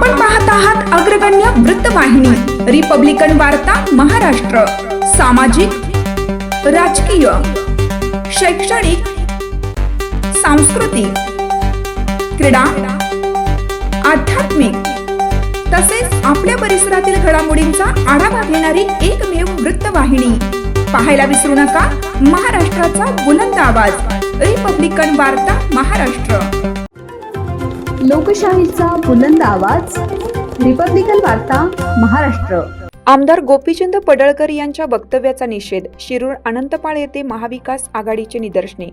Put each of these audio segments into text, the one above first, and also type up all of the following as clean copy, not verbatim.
आपण पाहत आहात अग्रगण्य वृत्तवाहिनी रिपब्लिकन वार्ता महाराष्ट्र. सामाजिक, राजकीय, शैक्षणिक, सांस्कृतिक, क्रीडा, आध्यात्मिक तसेच आपल्या परिसरातील घडामोडींचा आढावा घेणारी एकमेव वृत्तवाहिनी. पाहायला विसरू नका महाराष्ट्राचा बुलंद आवाज रिपब्लिकन वार्ता महाराष्ट्र. लोकशाहीचा बुलंद आवाज रिपब्लिकन वार्ता महाराष्ट्र. आमदार गोपीचंद पडळकर यांच्या वक्तव्याचा निषेध. शिरूर अनंतपाळ येथे महाविकास आघाडीचे निदर्शने.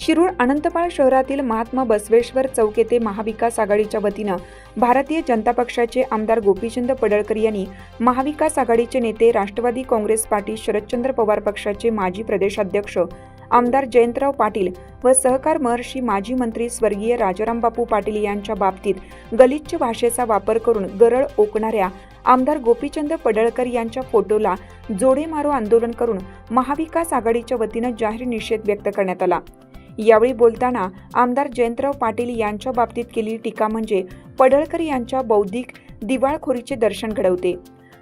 शिरूर अनंतपाळ शहरातील महात्मा बसवेश्वर चौक येथे महाविकास आघाडीच्या वतीनं भारतीय जनता पक्षाचे आमदार गोपीचंद पडळकर यांनी महाविकास आघाडीचे नेते, राष्ट्रवादी काँग्रेस पार्टी शरदचंद्र पवार पक्षाचे माजी प्रदेशाध्यक्ष आमदार जयंतराव पाटील व सहकार महर्षी माजी मंत्री स्वर्गीय राजारामबापू पाटील यांच्या बाबतीत गलिच्छ भाषेचा वापर करून गरळ ओकणाऱ्या आमदार गोपीचंद पडळकर यांच्या फोटोला जोडे मारो आंदोलन करून महाविकास आघाडीच्या वतीनं जाहीर निषेध व्यक्त करण्यात आला. यावेळी बोलताना आमदार जयंतराव पाटील यांच्या बाबतीत केलेली टीका म्हणजे पडळकर यांच्या बौद्धिक दिवाळखोरीचे दर्शन घडवते.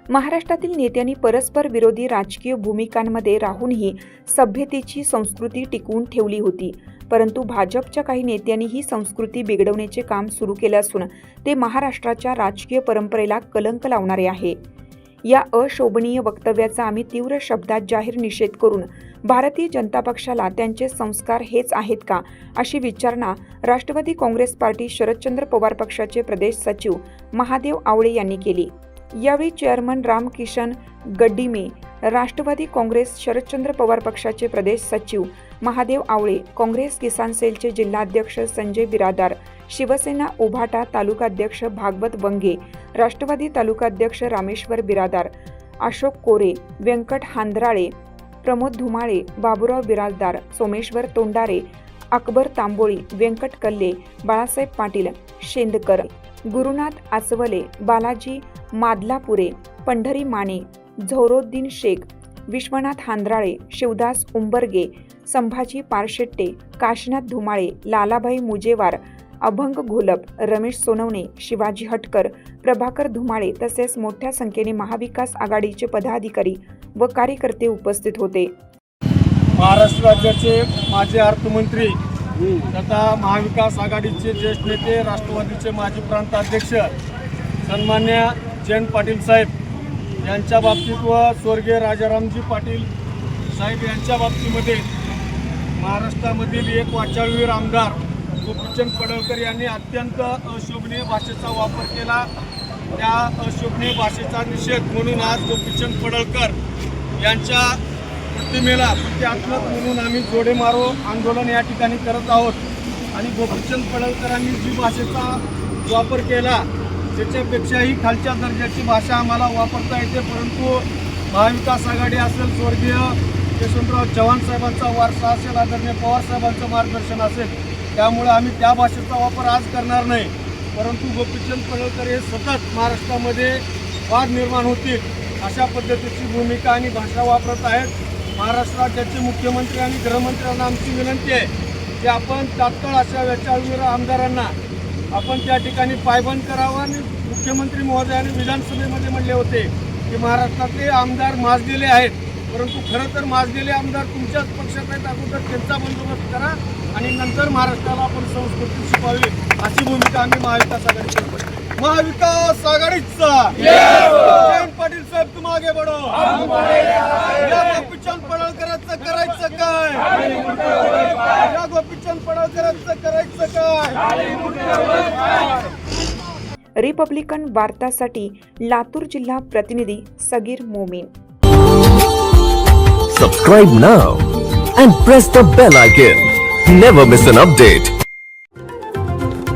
महाराष्ट्रातील नेत्यांनी परस्पर विरोधी राजकीय भूमिकांमध्ये राहूनही सभ्यतेची संस्कृती टिकवून ठेवली होती, परंतु भाजपच्या काही नेत्यांनी ही संस्कृती बिघडवण्याचे काम सुरू केले असून ते महाराष्ट्राच्या राजकीय परंपरेला कलंक लावणारे आहे. या अशोभनीय वक्तव्याचा आम्ही तीव्र शब्दात जाहीर निषेध करून भारतीय जनता पक्षाला त्यांचे संस्कार हेच आहेत का अशी विचारणा राष्ट्रवादी काँग्रेस पार्टी शरदचंद्र पवार पक्षाचे प्रदेश सचिव महादेव आवळे यांनी केली. यावेळी चेअरमन रामकिशन गड्डीमे, राष्ट्रवादी काँग्रेस शरदचंद्र पवार पक्षाचे प्रदेश सचिव महादेव आवळे, काँग्रेस किसान सेलचे जिल्हाध्यक्ष संजय बिरादार, शिवसेना उभाटा तालुकाध्यक्ष भागवत वंगे, राष्ट्रवादी तालुकाध्यक्ष रामेश्वर बिरादार, अशोक कोरे, व्यंकट हांद्राळे, प्रमोद धुमाळे, बाबुराव बिराजदार, सोमेश्वर तोंडारे, अकबर तांबोळी, व्यंकट कल्ले, बाळासाहेब पाटील शेंदकर, गुरुनाथ आचवले, बालाजी मादलापुरे, पंढरी माने, झौरोद्दीन शेख, विश्वनाथ हांद्राळे, शिवदास उंबरगे, संभाजी पारशेट्टे, काशीनाथ धुमाळे, लालाभाई मुजेवार, अभंग घोलप, रमेश सोनवणे, शिवाजी हटकर, प्रभाकर धुमाळे तसेच मोठ्या संख्येने महाविकास आघाडीचे पदाधिकारी व कार्यकर्ते उपस्थित होते. महाराष्ट्र राज्याचे माजी अर्थमंत्री तथा महाविकास आघाडीचे ज्येष्ठ नेते, राष्ट्रवादीचे माजी प्रांताध्यक्ष सन्मान्य जयंत पाटील साहेब यांच्या बाबतीत व स्वर्गीय राजारामजी पाटील साहेब यांच्या बाबतीमध्ये महाराष्ट्रामधील एक वाचाळवीर आमदार गोपीचंद पडळकर यांनी अत्यंत अशोभनीय भाषेचा वापर केला. त्या अशोभनीय भाषेचा निषेध म्हणून आज गोपीचंद पडळकर यांच्या प्रतिमेला प्रत्यात्मक म्हणून आम्ही जोडे मारो आंदोलन या ठिकाणी करत आहोत. आणि गोपीचंद पडळकरांनी जी भाषेचा वापर केला त्याच्यापेक्षाही खालच्या दर्जाची भाषा आम्हाला वापरता येते, परंतु महाविकास आघाडी असेल, स्वर्गीय यशवंतराव चव्हाण साहेबांचा वारसा असेल, आदरणीय पवार साहेबांचं मार्गदर्शन असेल, त्यामुळे आम्ही त्या भाषेचा वापर आज करणार नाही. परंतु गोपीचंद पडळकर हे सतत महाराष्ट्रामध्ये वाद निर्माण होतील अशा पद्धतीची भूमिका आणि भाषा वापरत आहेत. महाराष्ट्र राज्याचे मुख्यमंत्री आणि गृहमंत्र्यांना आमची विनंती आहे की आपण तात्काळ अशा वेचाळवीर आमदारांना आपण त्या ठिकाणी पायबंद करावं. आणि मुख्यमंत्री महोदयांनी विधानसभेमध्ये म्हणले होते की महाराष्ट्रातले आमदार माजलेले आहेत, परंतु खरं तर माजलेले आमदार तुमच्याच पक्षात आहेत, अगोदर त्यांचा बंदोबस्त करा आणि नंतर महाराष्ट्राला आपण संस्कृती शिकवावी अशी भूमिका आम्ही महाविकास आघाडीची करतो. महाविकास आघाडीचा जयंत पाटील साहेब तुम आगे बढो. या गोपीचंद पडळकरांचं करायचं काय? या गोपीचंद पडळकरांचं करायचं काय? रिपब्लिकन वार्तासाठी लातूर जिल्हा प्रतिनिधी Sagir Momin. Subscribe now and press the bell icon. Never miss an update.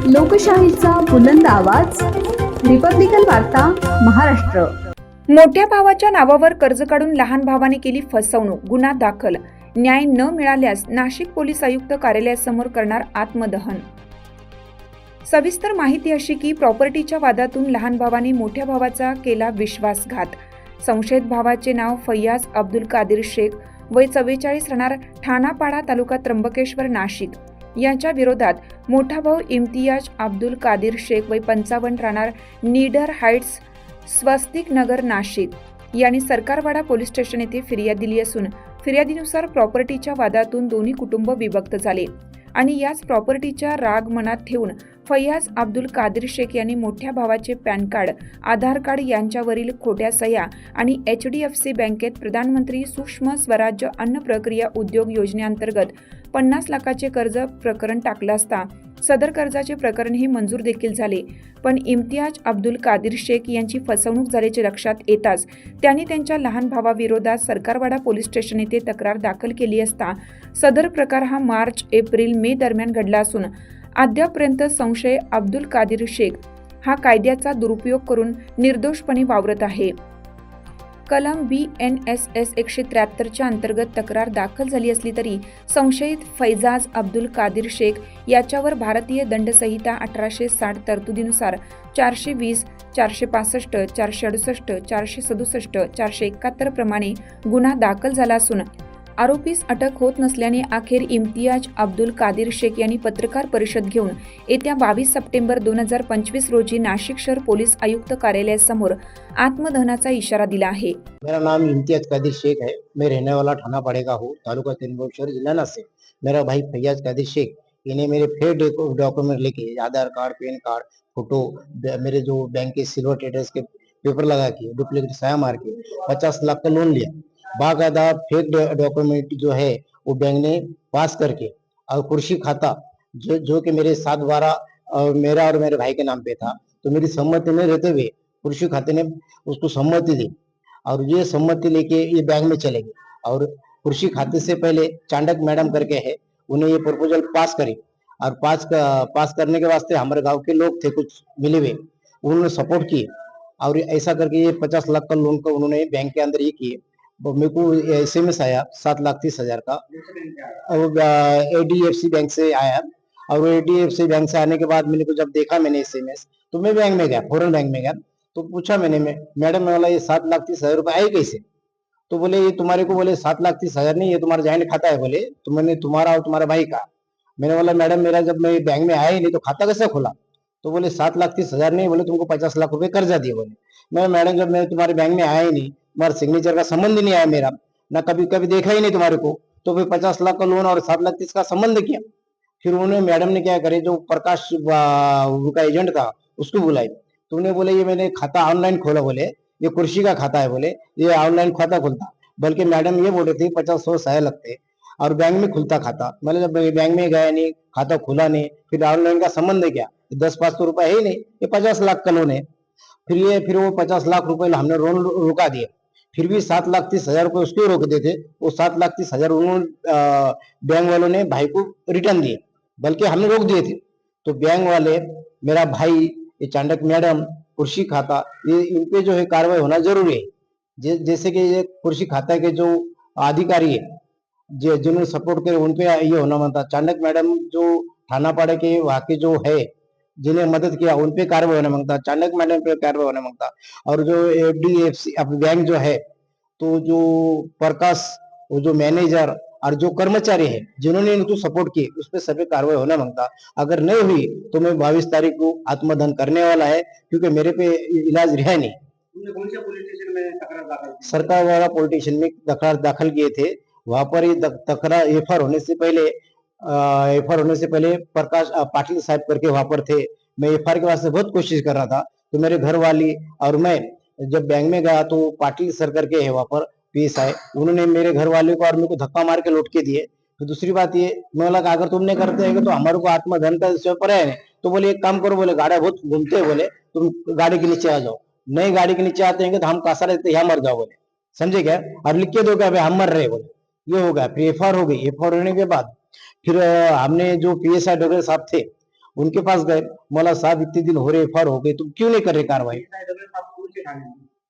लोकशाहीचा बुलंद आवाज रिपब्लिकन वार्ता महाराष्ट्र. मोठ्या भावाच्या नावावर कर्ज काढून लहान भावाने केली फसवणूक, गुन्हा दाखल. न्याय न मिळाल्यास नाशिक पोलीस आयुक्त कार्यालयासमोर करणार आत्मदहन. सविस्तर माहिती अशी की प्रॉपर्टीच्या वादातून लहान भावाने मोठ्या भावाचा केला विश्वासघात. संशयित भावाचे नाव फैयाज अब्दुल कादिर शेख, वय 44, राहणार ठाणापाडा, तालुका त्र्यंबकेश्वर, नाशिक. यांच्या विरोधात मोठा भाऊ इम्तियाज अब्दुल कादिर शेख वय 55 राहणार नीडर हाइट्स स्वस्तिक नगर नाशिक यांनी सरकारवाडा पोलीस स्टेशन येथे फिर्याद दिली असून फिर्यादीनुसार प्रॉपर्टीच्या वादातून दोन्ही कुटुंब विभक्त झाले आणि याच प्रॉपर्टीच्या राग मनात ठेवून फैयाज अब्दुल कादिर शेख यांनी मोठ्या भावाचे पॅन कार्ड, आधार कार्ड यांच्यावरील खोट्या सह्या आणि HDFC बँकेत प्रधानमंत्री सूक्ष्म स्वराज्य अन्न प्रक्रिया उद्योग योजनेअंतर्गत 50 लाखाचे कर्ज प्रकरण टाकलं असता सदर कर्जाचे प्रकरण हे मंजूर देखील झाले, पण इम्तियाज अब्दुल कादिर शेख यांची फसवणूक झाल्याचे लक्षात येताच त्यांनी त्यांच्या लहान भावाविरोधात सरकारवाडा पोलीस स्टेशन येथे तक्रार दाखल केली असता सदर प्रकार हा मार्च, एप्रिल, मे दरम्यान घडला असून अद्यापर्यंत संशय अब्दुल कादिर शेख हा कायद्याचा दुरुपयोग करून निर्दोषपणे वावरत आहे. कलम BNSS 173च्या अंतर्गत तक्रार दाखल झाली असली तरी संशयित फैजाज अब्दुल कादिर शेख याच्यावर भारतीय दंड संहिता 1860 तरतुदीनुसार 420, 465, 468, 467, 471 प्रमाणे गुन्हा दाखल झाला असून आरोपीस अटक होत नसल्याने अखेर इम्तियाज अब्दुल कादिर शेख यांनी पत्रकार परिषद घेऊन येत्या 22 सप्टेंबर 2025 रोजी नाशिक शहर पोलीस आयुक्त कार्यालयासमोर आत्मदहनाचा इशारा दिला आहे. मेरा नाम इम्तियाज कादिर शेख है. मैं रहने वाला थाना पड़ेगा हूँ, तालुका तिरंगा शहर जिला नासिक. मेरा भाई फैयाज कादिर शेख इन्हें मेरे फेक डॉक्यूमेंट लेके आधार कार्ड, पैन कार्ड, फोटो, मेरे जो बैंक के सिल्वर ट्रेडर्स के पेपर लगा के डुप्लीकेट साया मार के 50 लाख का लोन लिया. बाकायदा फेक डॉक्यूमेंट जो है वो बैंक ने पास करके और कुर्सी खाता जो कि मेरे 7/12 मेरा और मेरे भाई के नाम पे था, तो मेरी सम्मति में रहते हुए कुर्सी खाते ने उसको सम्मति दी और ये सम्मति लेके ये बैंक में चले गए और कुर्सी खाते से पहले चांडक मैडम करके है, उन्हें ये प्रपोजल पास करी और पास करने के वास्ते हमारे गांव के लोग थे कुछ मिले हुए, उन्होंने सपोर्ट किए और ऐसा करके ये 50 लाख का लोन को उन्होंने बैंक के अंदर ये किए. मेरे को SMS आया 7,30,000 का और ADFC बैंक से आया और ADFC बैंक से आने के बाद मैंने को जब देखा मैंने SMS तो मैं बैंक में गया, फौरन बैंक में गया तो पूछा मैंने मैडम वाला ये 7,30,000 रुपए आए कैसे? तो बोले ये तुम्हारे को बोले 7,30,000 नहीं, ये तुम्हारा जॉइंट खाता है. बोले तो मैंने तुम्हारा और तुम्हारे भाई का. मैंने बोला मैडम मेरा जब मैं बैंक में आया ही नहीं तो खाता कैसे खोला? तो बोले 7,30,000 नहीं, बोले तुमको 50 लाख रुपए कर्जा दिए. बोले मैं मैडम जब मैं तुम्हारे बैंक में आया ही नहीं, तुम्हारा सिग्नेचर का संबंध ही नहीं आया मेरा, ना कभी देखा ही नहीं तुम्हारे को, तो फिर 50 लाख का लोन और 7,30,000 का संबंध किया. फिर उन्होंने मैडम ने क्या करे, जो प्रकाश का एजेंट था उसको बुलाई. तो उन्हें बोले ये मैंने खाता ऑनलाइन खोला. बोले ये कुर्सी का खाता है. बोले ये ऑनलाइन खाता खुलता, बल्कि मैडम ये बोल रही थी 50-100 साया लगते और बैंक में खुलता खाता. मतलब जब बैंक में गया नहीं, खाता खुला नहीं, फिर ऑनलाइन का संबंध है क्या? 10-500 रुपए है ही नहीं, ये 50 लाख का लोन है. फिर वो 50 लाख रुपए हमने लोन रुका दिए. फिर भी 7,30,000 रुपए उसको रोक देते, वो 7,30,000 उन्होंने बैंक वालों ने भाई को रिटर्न दिए, बल्कि हमने रोक दिए थे. तो बैंक वाले, मेरा भाई, ये चांडक मैडम, कुर्सी खाता, ये इन पे जो है कार्रवाई होना जरूरी है. जैसे कि ये कुर्सी खाता के जो अधिकारी है जिन्होंने सपोर्ट करे उन पे ये होना बनता. चांडक मैडम जो थाना पाड़े के वहाँ के जो है जिन्हें मदद किया उन पे कार्रवाई होना मांगता. चांडक मैडम पे कार्रवाई होना मांगता. और जो FDFC बैंक जो है, तो जो प्रकाश, वो जो मैनेजर और जो कर्मचारी है जिन्होंने इनको सपोर्ट किए उस पर सभी कार्रवाई होना मांगता. अगर नहीं हुई तो मैं 22 तारीख को आत्मदहन करने वाला है, क्योंकि मेरे पे इलाज रहा नहीं. सरकार वाला पोलीस स्टेशन में तकरार दाखल किए थे. वहां पर ये तकरार FIR होने से पहले प्रकाश पाटिल साहब करके वहां पर थे. मैं FIR के वास्ते बहुत कोशिश कर रहा था, तो मेरे घर वाली और मैं जब बैंक में गया तो पाटिल सर करके है वहां पर PSI, उन्होंने मेरे घर वाले को और मेरे को धक्का मार के लौट के दिए. तो दूसरी बात ये, मैं बोला अगर तुमने करते हैं तो हमारे को आत्मधन का विषय पर है. तो बोले एक काम करो, बोले गाड़ी बहुत घूमते हैं, बोले तुम गाड़ी के नीचे आ जाओ. नई गाड़ी के नीचे आते हैं तो हम कासा रहते यहाँ मर जाओ. बोले समझे क्या? और लिख के दो क्या हम मर रहे. बोले ये हो गया. फिर FIR हो गई. FIR होने के बाद फिर हमने जो PSI डॉक्टर साहब थे उनके पास गए. बोला साहब इतने दिन हो रहे, FIR हो गई, तुम क्यों नहीं कर रहे कार्रवाई?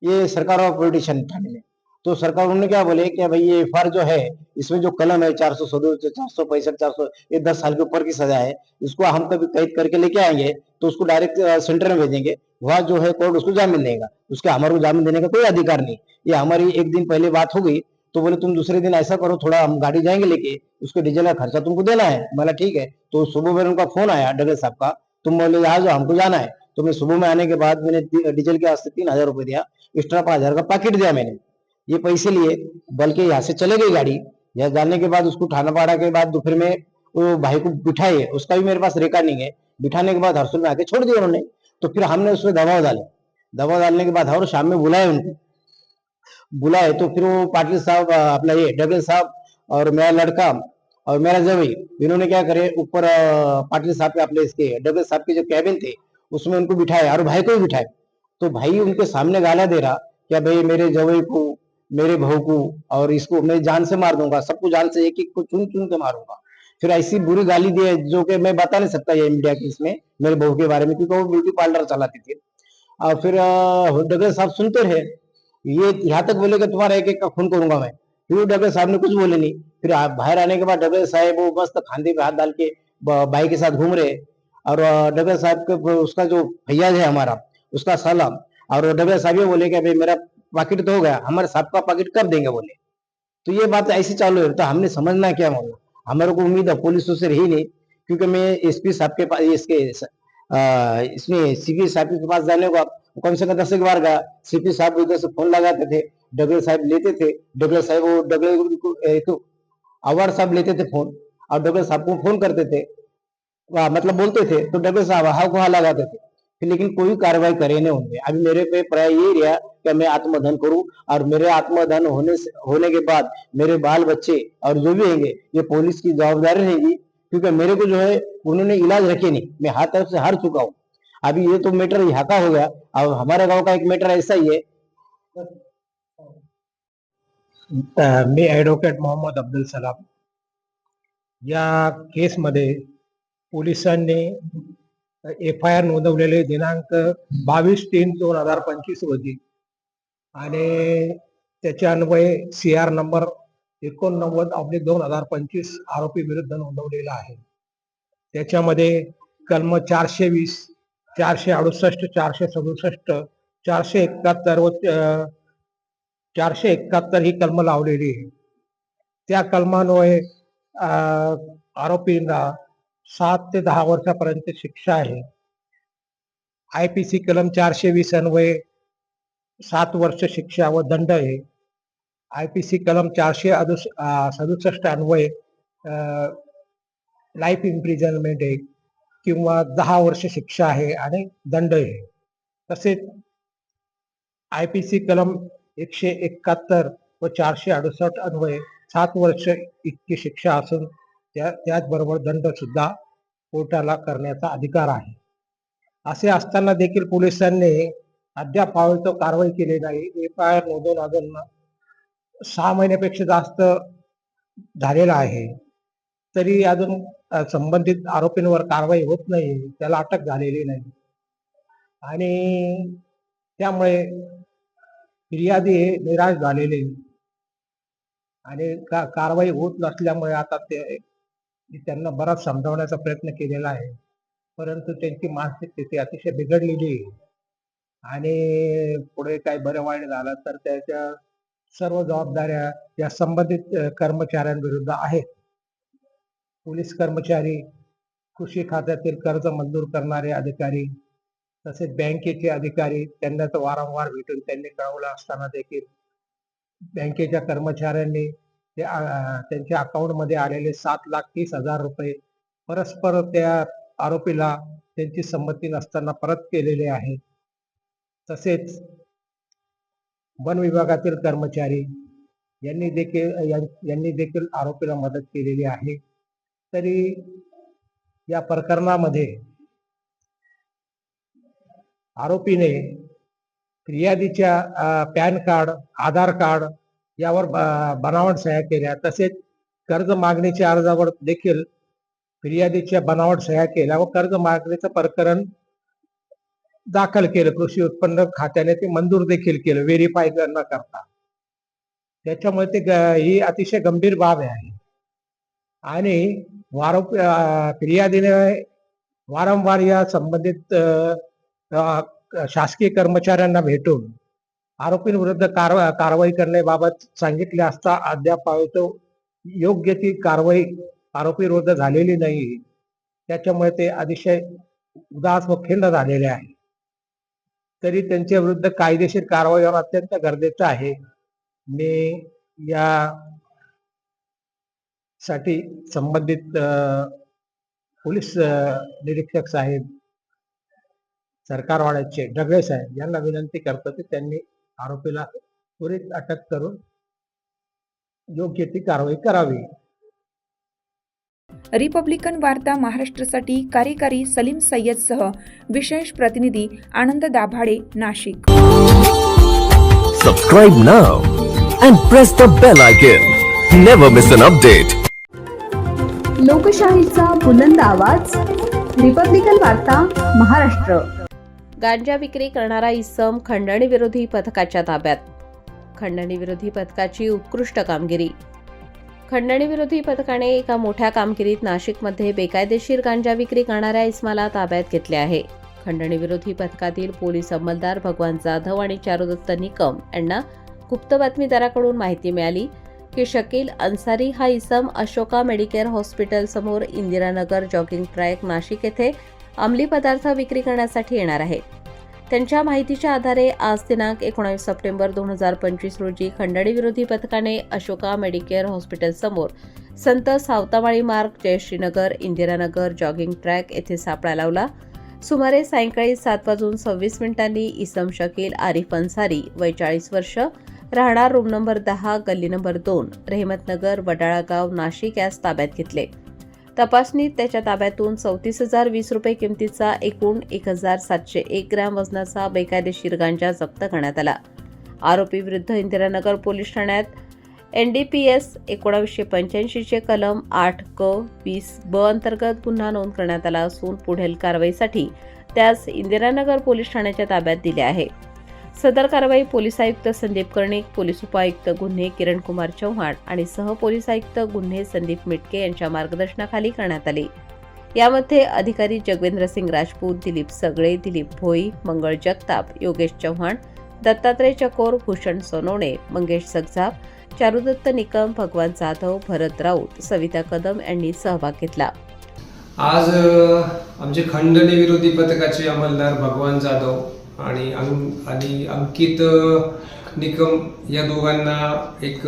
ये सरकार और पॉलिटिशियन थाने में. तो सरकार उन्होंने क्या बोले कि भाई ये FIR जो है इसमें जो कलम है 467, 465, 400, ये 10 साल के ऊपर की सजा है. इसको हम कभी कैद करके लेके आएंगे तो उसको डायरेक्ट सेंटर में भेजेंगे, वहाँ जो है कोर्ट उसको जामीन देगा. उसके हमारे को जामीन देने का कोई अधिकार नहीं. ये हमारी एक दिन पहले बात हो गई, तो बोले तुम दूसरे दिन ऐसा करो, थोड़ा हम गाड़ी जाएंगे लेके, उसके डीजल का खर्चा तुमको देना है। बोला ठीक है। तो सुबह में उनका फोन आया डगल साहब का, तुम बोले आ जाओ, हमको जाना है। तो मैं सुबह में आने के बाद मैंने डीजल के वास्ते 3,000 रुपये दिया, एक्स्ट्रा 5,000 का पैकेट दिया मैंने, ये पैसे लिए, बल्कि यहाँ से चले गई गाड़ी। यहाँ जाने के बाद उसको थाना पाड़ा के बाद दोपहर में वो भाई को बिठाए, उसका भी मेरे पास रिकॉर्डिंग है। बिठाने के बाद हरसुल में आके छोड़ दिया उन्होंने। तो फिर हमने उसमें दबाव डाले, दबाव डालने के बाद और शाम में बुलाए उनको, बुलाए तो फिर वो पाटिल साहब, अपना ये डगल साहब और मेरा लड़का और मेरा जवाई, इन्होंने क्या करे, ऊपर पाटिल साहब के अपने इसके डगल साहब के जो कैबिन थे उसमें उनको बिठाए और भाई को भी बिठाए। तो भाई उनके सामने गाला दे रहा, क्या भाई मेरे जवाई को, मेरे बहू को और इसको मैं जान से मार दूंगा, सबको जान से एक एक को चुन चुन के मारूंगा। फिर ऐसी बुरी गाली दी जो कि मैं बता नहीं सकता ये मीडिया की इसमें मेरे बहू के बारे में, क्योंकि वो ब्यूटी पार्लर चलाती थी। और फिर डगल साहब सुनते रहे, ये यहाँ तक बोले कि तुम्हारा एक एक का खून करूंगा मैं। फिर डगल साहब ने कुछ बोले नहीं। फिर बाहर आने के बाद डगल साहब वो मस्त खांदे पे हाथ डाल के बाई के साथ घूम रहे। और डगल साहब के उसका जो फैयाज है हमारा, उसका साला, और डगल साहब ये बोले कि भाई मेरा पाकिट तो हो गया, हमारे साहब का पाकिट कब देंगे बोले। तो ये बात ऐसी चालू है। तो हमने समझना क्या मालूम, हमारे को उम्मीद है पुलिस से रही नहीं, क्योंकि मैं एसपी साहब के पास इसके इसमें सीपी साहब के पास जाने को कम से कम 10 बार गया। सीपी साहब उधर से फोन लगाते थे, डगल साहब लेते थे, डगल साहब वो डगल अवार्ड साहब लेते थे फोन, और डगल साहब को फोन करते थे, मतलब बोलते थे तो डगल साहब हाँ को हाँ लगाते थे। फिर लेकिन कोई कार्रवाई करे नहीं उनने। अभी मेरे पे प्राय यही रहा कि मैं आत्मधन करूं, और मेरे आत्मधन होने के बाद मेरे बाल बच्चे और जो भी होंगे ये पुलिस की जवाबदारी रहेगी, क्योंकि मेरे को जो है उन्होंने इलाज रखे नहीं, मैं हर तरफ से हार चुका हूँ। अभी ये तो मैटर यहाँ का हो गया, अब हमारे गांव का एक मैटर ऐसा ही है। मी ॲडव्होकेट मोहम्मद अब्दुल सलाम. या केसमध्ये पोलिसांनी FIR नोंदवलेले दिनांक 22/3/2025 रोजी आणि त्याच्या अन्वये CR नंबर 89/2025 आरोपी विरुद्ध नोंदवलेला आहे. त्याच्यामध्ये कलम 420, 468, 467, 471 व 471 ही कलम लावलेली आहे. त्या कलमान्वये आरोपींना 7 ते 10 वर्षापर्यंत शिक्षा आहे. IPC कलम 420 अन्वये 7 वर्ष शिक्षा व दंड आहे. IPC कलम 467 अन्वये लाईफ इम्प्रिझनमेंट आहे किंवा 10 वर्ष शिक्षा आहे आणि दंड आहे. तसेच IPC कलम 171 व 468 अन्वये 7 वर्ष इतकी शिक्षा असून त्याचबरोबर दंड सुद्धा कोर्टाला करण्याचा अधिकार आहे. असे असताना देखील पोलिसांनी अद्याप तो कारवाई केली नाही. FIR नोंदवून अजून 6 महिन्यापेक्षा जास्त झालेला आहे, तरी अजून संबंधित आरोपींवर कारवाई होत नाही, त्याला अटक झालेली नाही. आणि त्यामुळे फिर्यादी हे निराश झालेले आणि कारवाई होत नसल्यामुळे आता त्यांना बराच समजावण्याचा प्रयत्न केलेला आहे, परंतु त्यांची मानसिक स्थिती अतिशय बिघडलेली आहे. आणि पुढे काही बरं वाईट झालं तर त्याच्या सर्व जबाबदाऱ्या या संबंधित कर्मचाऱ्यांविरुद्ध आहेत. पोलीस कर्मचारी, कृषी खात्यातील कर्ज मंजूर करणारे अधिकारी, तसेच बँकेचे अधिकारी, त्यांना तर वारंवार भेटून त्यांनी कळवलं असताना देखील बँकेच्या कर्मचाऱ्यांनी त्यांच्या अकाउंटमध्ये आलेले 7,30,000 रुपये परस्पर त्या आरोपीला त्यांची संमती नसताना परत केलेले आहेत. तसेच वन विभागातील कर्मचारी यांनी देखील आरोपीला मदत केलेली आहे. तरी या प्रकरणामध्ये आरोपीने फिर्यादीच्या पॅन कार्ड, आधार कार्ड यावर बनावट सह्या केल्या. तसेच कर्ज मागणीच्या अर्जावर देखील फिर्यादीच्या बनावट सह्या केल्या व कर्ज मागणीचं प्रकरण दाखल केलं. कृषी उत्पन्न खात्याने ते मंजूर देखील केलं व्हेरीफाय न करता. त्याच्यामुळे ही अतिशय गंभीर बाब आहे. आणि फिर्यादीने वारंवार या संबंधित शासकीय कर्मचाऱ्यांना भेटून आरोपींविरुद्ध कारवाई करण्याबाबत सांगितले असता अद्याप योग्य ती कारवाई आरोपीविरुद्ध झालेली नाही. त्याच्यामुळे ते अतिशय उदास व खिन्न झालेले आहे. तरी त्यांच्या विरुद्ध कायदेशीर कारवाई होणं अत्यंत गरजेचं आहे. मी या साठी संबंधित पोलीस निरीक्षक साहेब, सरकारवाड्याचे ढगळे साहेब यांना विनंती करतो की त्यांनी आरोपीला त्वरित अटक करून योग्य ती कारवाई करावी. रिपब्लिकन वार्ता महाराष्ट्रासाठी कार्यकारी सलीम सय्यदसह विशेष प्रतिनिधी आनंद Dabhade, Nashik. Subscribe now and press the bell icon. Never miss an update. लोकशाहीचा बुलंद आवाज रिपब्लिकन वार्ता महाराष्ट्र. गांजा विक्री करणारा इसम खंडणी विरोधी पथकाच्या ताब्यात. खंडणी विरोधी पथकाची उत्कृष्ट कामगिरी. खंडणी विरोधी पथकाने एका मोठ्या कामगिरीत नाशिकमध्ये बेकायदेशीर गांजा विक्री करणाऱ्या इसमाला ताब्यात घेतले आहे. खंडणी विरोधी पथकातील पोलीस अंमलदार भगवान जाधव आणि चारुदत्त निकम यांना गुप्त बातमीदाराकडून माहिती मिळाली की शकील अन्सारी हा इसम अशोका मेडिकेअर हॉस्पिटल समोर इंदिरानगर जॉगिंग ट्रॅक नाशिक येथे अंमली पदार्थ विक्री करण्यासाठी येणार आहे. त्यांच्या माहितीच्या आधारे आज दिनांक 19 सप्टेंबर 2025 रोजी खंडणी विरोधी पथकाने अशोका मेडिकेअर हॉस्पिटल समोर संत सावतामाळी मार्ग, जयश्रीनगर, इंदिरानगर जॉगिंग ट्रॅक येथे सापळा लावला. सुमारे सायंकाळी 7:26 इसम शकील आरिफ अन्सारी, वय 40 वर्ष, राहणार रूम नंबर 10, गल्ली नंबर 2, रेहमतनगर, वडाळा गाव, नाशिक यास ताब्यात घेतले. तपासणीत त्याच्या ताब्यातून 34,020 रुपये किमतीचा एकूण 1,701 ग्रॅम वजनाचा बेकायदेशीर गांजा जप्त करण्यात आला. आरोपी विरुद्ध इंदिरानगर पोलीस ठाण्यात NDPS 1985 चे कलम 8(क)(20)(ब) अंतर्गत गुन्हा नोंद करण्यात आला असून पुढील कारवाईसाठी त्यास इंदिरानगर पोलीस ठाण्याच्या ताब्यात दिले आहे. सदर कारवाई पोलीस आयुक्त संदीप कर्णिक, पोलीस उपायुक्त गुन्हे किरण कुमार चव्हाण आणि सहपोलीस आयुक्त गुन्हे संदीप मिटके यांच्या मार्गदर्शनाखाली करण्यात आली. यामध्ये अधिकारी जगवेंद्र सिंग राजपूत, दिलीप सगळे, दिलीप भोई, मंगळ जगताप, योगेश चव्हाण, दत्तात्रय चकोर, भूषण सोनवणे, मंगेश सगजाप, चारुदत्त निकम, भगवान जाधव, भरत राऊत, सविता कदम यांनी सहभाग घेतला. आज आमचे खंडणी विरोधी पथकाचे अंमलदार भगवान जाधव आणि अंकित निकम या दोघांना एक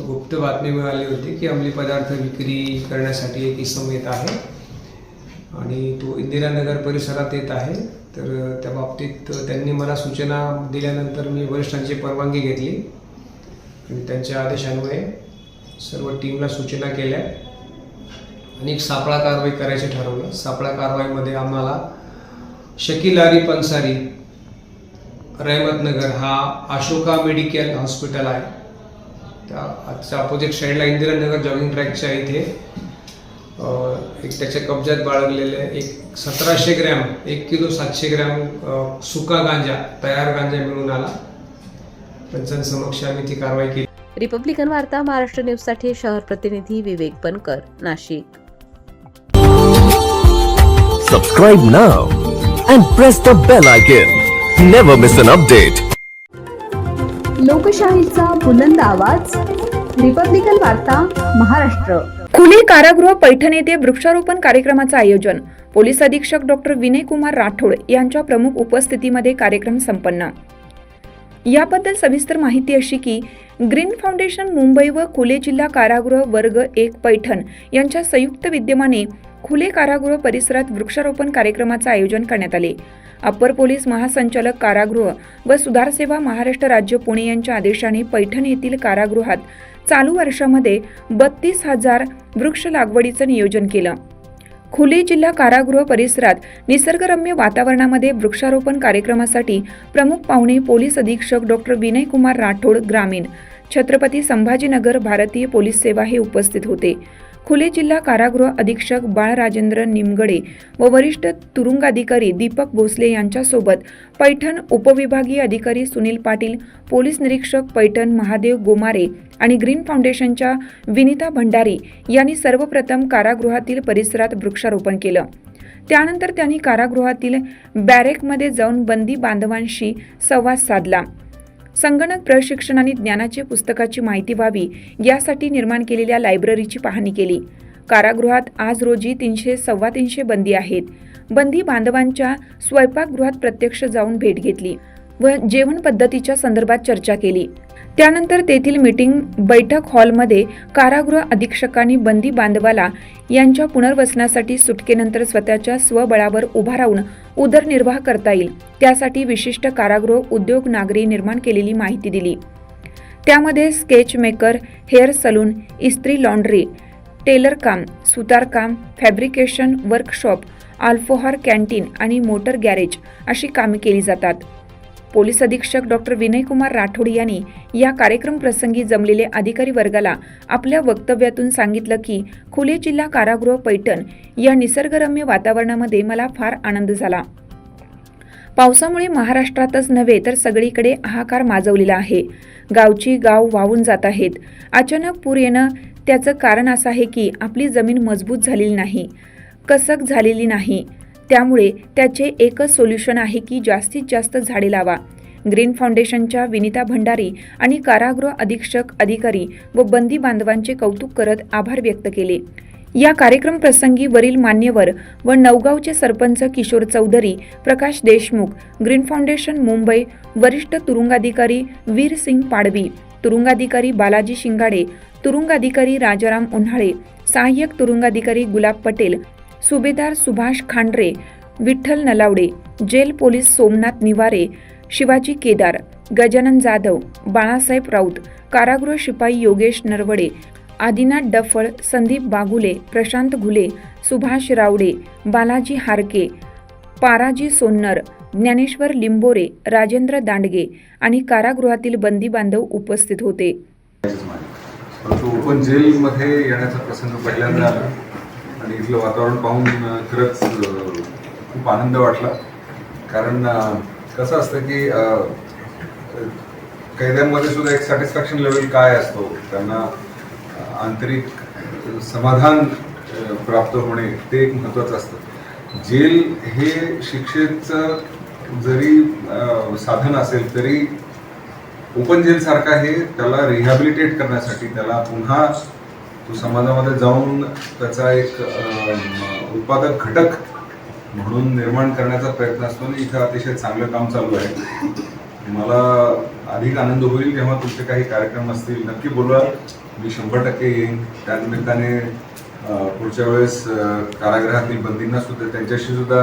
गुप्त बातमी मिळाली होती की अंमली पदार्थ विक्री करण्यासाठी एक इसम येत आहे आणि तो इंदिरानगर परिसरात येत आहे. तर त्या बाबतीत त्यांनी मला सूचना दिल्यानंतर मी वरिष्ठांची परवानगी घेतली आणि त्यांच्या आदेशान्वये सर्व टीमला सूचना केल्या आणि एक सापळा कारवाई करायचे ठरवलं. सापळा कारवाईमध्ये आम्हाला शकील आरिफ अन्सारी, रहमतनगर, हा अशोका मेडिकल हॉस्पिटल आहे त्याच्या अपोजिट साईडला इंदिरानगर जॉगिंग ट्रॅकच्या इथे एक त्याच्या कब्जात बाळगलेले एक 1700 ग्रॅम 1 किलो 700 ग्रॅम सुका गांजा, तयार गांजा मिळून आला. पंचांसमक्ष आम्ही ती कारवाई केली. रिपब्लिकन वार्ता महाराष्ट्र न्यूजसाठी शहर प्रतिनिधी विवेक बनकर, Nashik. Subscribe now and press the bell icon. Never miss an update. लोकशाहीचा बुलंद आवाज रिपब्लिकन वार्ता महाराष्ट्र. खुले कारागृह पैठण येथे वृक्षारोपण कार्यक्रमाचं आयोजन. पोलीस अधीक्षक डॉक्टर विनय कुमार राठोड यांच्या प्रमुख उपस्थितीमध्ये कार्यक्रम संपन्न. याबद्दल सविस्तर माहिती अशी की ग्रीन फाउंडेशन मुंबई व खुले जिल्हा कारागृह वर्ग 1 पैठण यांच्या संयुक्त विद्यमाने खुले कारागृह परिसरात वृक्षारोपण कार्यक्रमाचे आयोजन करण्यात आले. अप्पर पोलीस महासंचालक कारागृह व सुधार सेवा महाराष्ट्र राज्य पुणे यांच्या आदेशाने पैठण येथील कारागृहात चालू वर्षामध्ये 32,000 वृक्ष लागवडीचं नियोजन केलं. खुले जिल्हा कारागृह परिसरात निसर्गरम्य वातावरणामध्ये वृक्षारोपण कार्यक्रमासाठी प्रमुख पाहुणे पोलीस अधीक्षक डॉक्टर विनय कुमार राठोड, ग्रामीण, छत्रपती संभाजीनगर भारतीय पोलीस सेवा हे उपस्थित होते. खुले जिल्हा कारागृह अधीक्षक बाळ राजेंद्र निमगडे व वरिष्ठ तुरुंगाधिकारी दीपक भोसले यांच्यासोबत पैठण उपविभागीय अधिकारी सुनील पाटील, पोलीस निरीक्षक पैठण महादेव गोमारे आणि ग्रीन फाउंडेशनच्या विनिता भंडारी यांनी सर्वप्रथम कारागृहातील परिसरात वृक्षारोपण केलं. त्यानंतर त्यांनी कारागृहातील बॅरेकमध्ये जाऊन बंदी बांधवांशी संवाद साधला. संगणक प्रशिक्षण आणि ज्ञानाची पुस्तकाची माहिती व्हावी यासाठी निर्माण केलेल्या लायब्ररीची पाहणी केली. कारागृहात आज रोजी 300-325 बंदी आहेत. बंदी बांधवांच्या स्वयंपाकगृहात प्रत्यक्ष जाऊन भेट घेतली व जेवण पद्धतीच्या संदर्भात चर्चा केली. त्यानंतर तेथील मीटिंग बैठक हॉलमध्ये कारागृह अधीक्षकांनी बंदी बांधवाला यांच्या पुनर्वसनासाठी सुटकेनंतर स्वतःच्या स्वबळावर उभा राहून उदरनिर्वाह करता येईल त्यासाठी विशिष्ट कारागृह उद्योग नागरी निर्माण केलेली माहिती दिली. त्यामध्ये स्केच मेकर, हेअर सलून, इस्त्री लॉन्ड्री, टेलर काम, सुतारकाम, फॅब्रिकेशन वर्कशॉप, अल्पोहार कॅन्टीन आणि मोटर गॅरेज अशी कामे केली जातात. पोलीस अधीक्षक डॉक्टर विनयकुमार राठोड यांनी या कार्यक्रम प्रसंगी जमलेले अधिकारी वर्गाला आपल्या वक्तव्यातून सांगितलं की खुले जिल्हा कारागृह पैठण या निसर्गरम्य वातावरणामध्ये मला फार आनंद झाला. पावसामुळे महाराष्ट्रातच नव्हे तर सगळीकडे हाहाकार माजवलेला आहे. गावची गाव वाहून जात आहेत. अचानक पूर येणं त्याचं कारण असं आहे की आपली जमीन मजबूत झालेली नाही, कसक झालेली नाही. त्यामुळे त्याचे एकच सोल्युशन आहे की जास्तीत जास्त झाडे लावा. ग्रीन फाउंडेशनच्या विनिता भंडारी आणि कारागृह अधीक्षक अधिकारी व बंदी बांधवांचे कौतुक करत आभार व्यक्त केले. या कार्यक्रम प्रसंगी वरील मान्यवर व नवगावचे सरपंच किशोर चौधरी, प्रकाश देशमुख, ग्रीन फाउंडेशन मुंबई, वरिष्ठ तुरुंगाधिकारी वीरसिंग पाडवी, तुरुंगाधिकारी बालाजी शिंगाडे, तुरुंगाधिकारी राजाराम उन्हाळे, सहाय्यक तुरुंगाधिकारी गुलाब पटेल, सुभेदार सुभाष खांडरे, विठ्ठल नलावडे, जेल पोलीस सोमनाथ निवारे, शिवाजी केदार, गजानन जाधव, बाळासाहेब राऊत, कारागृह शिपाई योगेश नरवडे, आदिनाथ डफळ, संदीप बागुले, प्रशांत घुले, सुभाष रावडे, बालाजी हारके, पाराजी सोन्नर, ज्ञानेश्वर लिंबोरे, राजेंद्र दांडगे आणि कारागृहातील बंदी बांधव उपस्थित होते. परंतु ओपन जेलमध्ये येण्याचा प्रसंग पहिल्यांदा आला आणि इथलं वातावरण पाहून खरंच खूप आनंद वाटला. कारण कसं असतं की कैद्यांमध्ये सुद्धा एक सॅटिस्फॅक्शन लेवल काय असतो, त्यांना आंतरिक समाधान प्राप्त होणे ते एक महत्त्वाचं असतं. जेल हे शिक्षेचं जरी साधन असेल तरी ओपन जेल सारखा हे त्याला रिहॅबिलिटेट करण्यासाठी, त्याला पुन्हा तो समाजामध्ये जाऊन त्याचा एक उत्पादक घटक म्हणून निर्माण करण्याचा प्रयत्न असतो आणि इथं अतिशय चांगलं काम चालू आहे. मला अधिक आनंद होईल जेव्हा तुमचे काही कार्यक्रम असतील, नक्की बोलवा. मी 100% येईन. त्यानिमित्ताने पुढच्या वेळेस कारागृहातील बंदींना सुद्धा त्यांच्याशी सुद्धा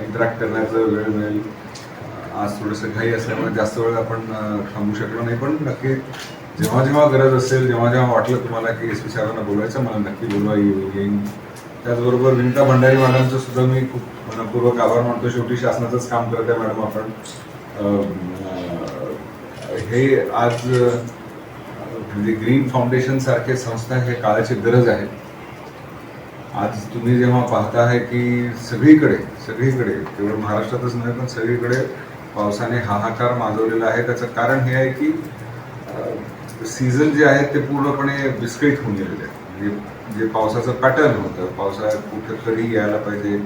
इंटरॅक्ट करण्याचा वेळ मिळेल. आज थोडंसं घाई असल्यामुळे जास्त वेळ आपण थांबू शकलो नाही, पण नक्की जेव्हा जेव्हा गरज असेल, जेव्हा जेव्हा वाटलं तुम्हाला की SP साहेबांना बोलवायचं, मला नक्की बोलवा, येईन. त्याचबरोबर विनिता भंडारी मॅडमचं सुद्धा मी खूप मनपूर्वक आभार मानतो. शेवटी शासनाचंच काम करत आहे मॅडम आपण. हे आज म्हणजे ग्रीन फाउंडेशन सारखे संस्था हे काळाची गरज आहे. आज तुम्ही जेव्हा पाहता आहे की सगळीकडे केवळ महाराष्ट्रातच नव्हे पण सगळीकडे पावसाने हाहाकार माजवलेला आहे. त्याचं कारण हे आहे की सीझन जे आहे ते पूर्णपणे विस्कळीत होऊन गेलेले आहे. जे पावसाचं पॅटर्न होतं, पावसाळ्यात कुठं कधी यायला पाहिजे,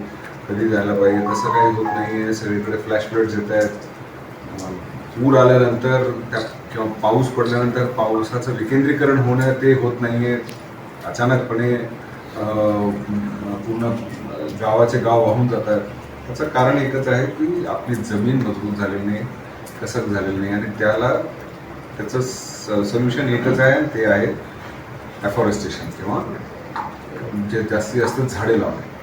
कधी जायला पाहिजे, तसं काही होत नाही आहे. सगळीकडे फ्लॅश फ्लड्स येत आहेत. पूर आल्यानंतर किंवा पाऊस पडल्यानंतर पावसाचं विकेंद्रीकरण होणं ते होत नाही आहे. अचानकपणे पूर्ण गावाचे गाव वाहून जातात. त्याचं कारण एकच आहे की आपली जमीन मजबूत झालेली नाही, कसक झालेली नाही आणि त्याचं सोल्युशन एकच आहे, ते आहे ॲफॉरेस्टेशन किंवा जे जास्तीत जास्त झाडे लावणे.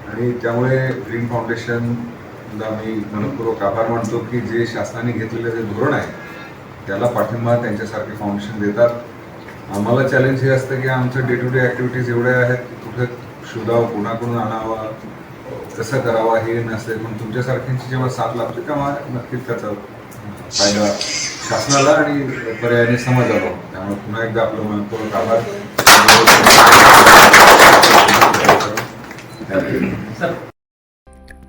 आणि त्यामुळे ग्रीन फाउंडेशनला मी मनपूर्वक आभार मानतो की जे शासनाने घेतलेलं जे धोरण आहे त्याला पाठिंबा त्यांच्यासारखे फाउंडेशन देतात. आम्हाला चॅलेंज हे असतं की आमचं डे टू डे ॲक्टिव्हिटीज एवढ्या आहेत की कुठे शोधावं, कोणाकडून आणावा, कसं करावा हे नसते. पण तुमच्यासारख्यांची जेव्हा साथ लागते तेव्हा नक्कीच त्याचा फायदा शासनाला आणि पर्यायाने समाजाला. त्यामुळे पुन्हा एकदा आपलं मनपूर्वक आभार.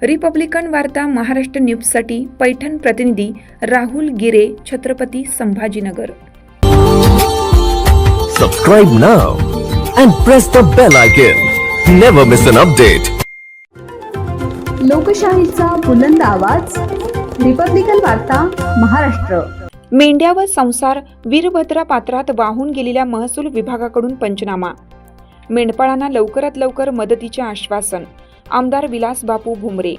रिपब्लिकन वार्ता महाराष्ट्र न्यूजसाठी पैठण प्रतिनिधी राहुल गिरे, Chhatrapati Sambhajinagar. Subscribe now and press the bell icon. Never miss an update. लोकशाहीचा बुलंद आवाज, रिपब्लिकन वार्ता महाराष्ट्र. मेंढ्या व संसार वीरभद्रा पात्रात वाहून गेलेल्या महसूल विभागाकडून पंचनामा. मेंढपाळांना लवकरात लवकर मदतीचे आश्वासन. आमदार विलास बापू भुमरे.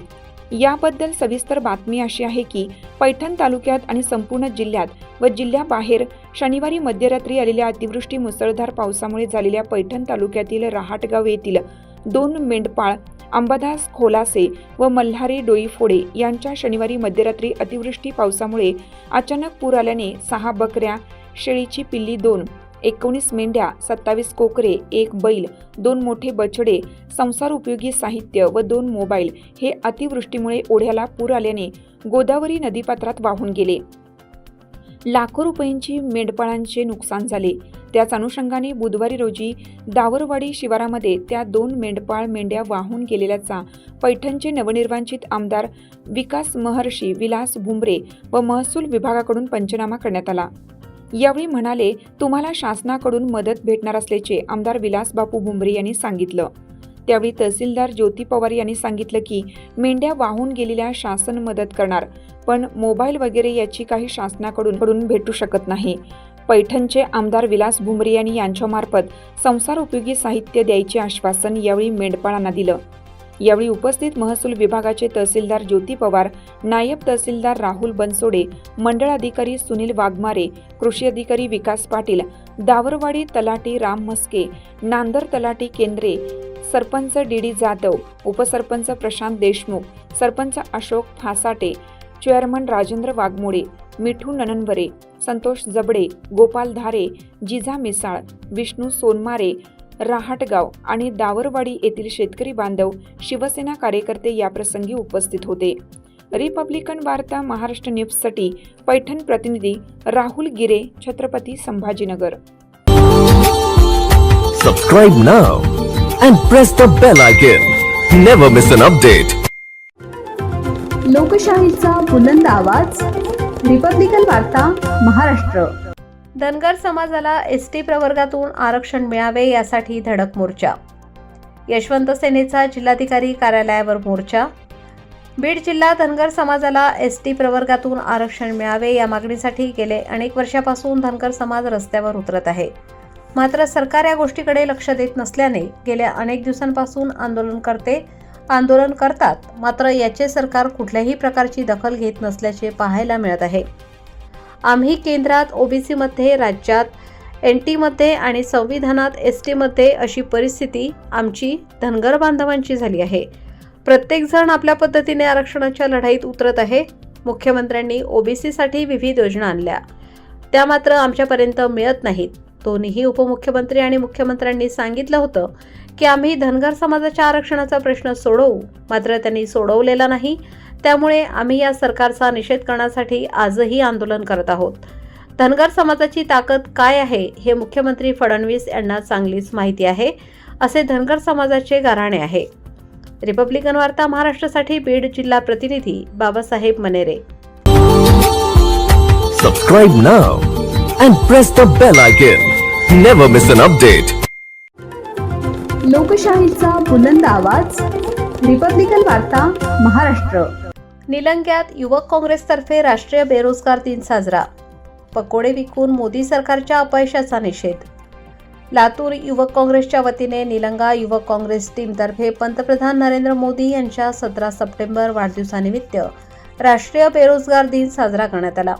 याबद्दल सविस्तर बातमी अशी आहे की पैठण तालुक्यात आणि संपूर्ण जिल्ह्यात व जिल्ह्याबाहेर शनिवारी मध्यरात्री आलेल्या अतिवृष्टी मुसळधार पावसामुळे झालेल्या पैठण तालुक्यातील रहाटगाव येथील 2 मेंढपाळ अंबादास खोलासे व मल्हारी डोईफोडे यांच्या शनिवारी मध्यरात्री अतिवृष्टी पावसामुळे अचानक पूर आल्याने 6 बकऱ्या, शेळीची पिल्ली 2, 19 मेंढ्या, 27 कोकरे, 1 बैल, 2 मोठे बछडे, संसार उपयोगी साहित्य व 2 मोबाईल हे अतिवृष्टीमुळे ओढ्याला पूर आल्याने गोदावरी नदीपात्रात वाहून गेले. लाखो रुपयांची मेंढपाळांचे नुकसान झाले. त्याच अनुषंगाने बुधवारी रोजी दावरवाडी शिवारामध्ये त्या 2 मेंढपाळ मेंढ्या वाहून गेलेल्याचा पैठणचे नवनिर्वाचित आमदार विकास महर्षी विलास भुमरे व महसूल विभागाकडून पंचनामा करण्यात आला. यावेळी म्हणाले, तुम्हाला शासनाकडून मदत भेटणार असल्याचे आमदार विलास बापू भुमरे यांनी सांगितलं. त्यावेळी तहसीलदार ज्योती पवार यांनी सांगितलं की मेंढ्या वाहून गेलेल्या शासन मदत करणार, पण मोबाईल वगैरे याची काही शासनाकडून भेटू शकत नाही. पैठणचे आमदार विलास भुमरे यांनी यांच्यामार्फत संसार उपयोगी साहित्य द्यायचे आश्वासन यावेळी मेंढपाळांना दिलं. यावेळी उपस्थित महसूल विभागाचे तहसीलदार ज्योती पवार, नायब तहसीलदार राहुल बनसोडे, मंडळ अधिकारी सुनील वाघमारे, कृषी अधिकारी विकास पाटील, दावरवाडी तलाठी राम मस्के, नांदर तलाठी केंद्रे, सरपंच डी जाधव, उपसरपंच प्रशांत देशमुख, सरपंच अशोक फासाटे, चेअरमन राजेंद्र वाघमोडे, मिठू नननवरे, संतोष जबडे, गोपाल धारे, जिजा मिसाळ, विष्णू सोनमारे, रहाटगाव आणि दावरवाडी येथील शेतकरी बांधव, शिवसेना कार्यकर्ते याप्रसंगी उपस्थित होते. रिपब्लिकन वार्ता महाराष्ट्र न्यूजसाठी पैठण प्रतिनिधी राहुल गिरे, Chhatrapati Sambhajinagar. Subscribe now and press the bell icon. Never miss an update. लोकशाहीचा बुलंद आवाज, रिपब्लिकन वार्ता महाराष्ट्र. धनगर समाजाला एसटी प्रवर्गातून आरक्षण मिळावे यासाठी धडक मोर्चा. यशवंत सेनेचा जिल्हाधिकारी कार्यालयावर मोर्चा. बीड जिल्हा धनगर समाजाला एसटी प्रवर्गातून आरक्षण मिळावे या मागणीसाठी गेले अनेक वर्षापासून धनगर समाज रस्त्यावर उतरत आहे. मात्र सरकार या गोष्टीकडे लक्ष देत नसल्याने गेल्या अनेक दिवसांपासून आंदोलन करतात. मात्र याचे सरकार कुठल्याही प्रकारची दखल घेत नसल्याचे पाहायला मिळत आहे. आम्ही केंद्रात ओबीसीमध्ये, राज्यात एनटीमध्ये आणि संविधानात एसटीमध्ये अशी परिस्थिती आमची धनगर बांधवांची झाली आहे. प्रत्येकजण आपल्या पद्धतीने आरक्षणाच्या लढाईत उतरत आहे. मुख्यमंत्र्यांनी ओबीसीसाठी विविध योजना आणल्या, त्या मात्र आमच्यापर्यंत मिळत नाहीत. दोन्ही उपमुख्यमंत्री आणि मुख्यमंत्र्यांनी सांगितलं होतं की आम्ही धनगर समाजाच्या आरक्षणाचा प्रश्न सोडवू, मात्र त्यांनी सोडवलेला नाही. त्यामुळे आम्ही या सरकारचा निषेध करण्यासाठी आजही आंदोलन करत आहोत. धनगर समाजाची ताकद काय आहे हे मुख्यमंत्री फडणवीस यांना चांगलीच माहिती आहे, असे धनगर समाजाचे गाऱ्हाणे आहे. रिपब्लिकन वार्ता महाराष्ट्रासाठी बीड जिल्हा प्रतिनिधी Babasaheb Manere. Subscribe now and press the bell icon. Never miss an update. लोकशाहीचा बुलंद आवाज, रिपब्लिकन वार्ता महाराष्ट्र. निलंग्यात युवक काँग्रेसतर्फे राष्ट्रीय बेरोजगार दिन साजरा. पकोडे विकून मोदी सरकारच्या अपयशाचा निषेध. लातूर युवक काँग्रेसच्या वतीने निलंगा युवक काँग्रेस टीमतर्फे पंतप्रधान नरेंद्र मोदी यांच्या 17 सप्टेंबर वाढदिवसानिमित्त राष्ट्रीय बेरोजगार दिन साजरा करण्यात आला.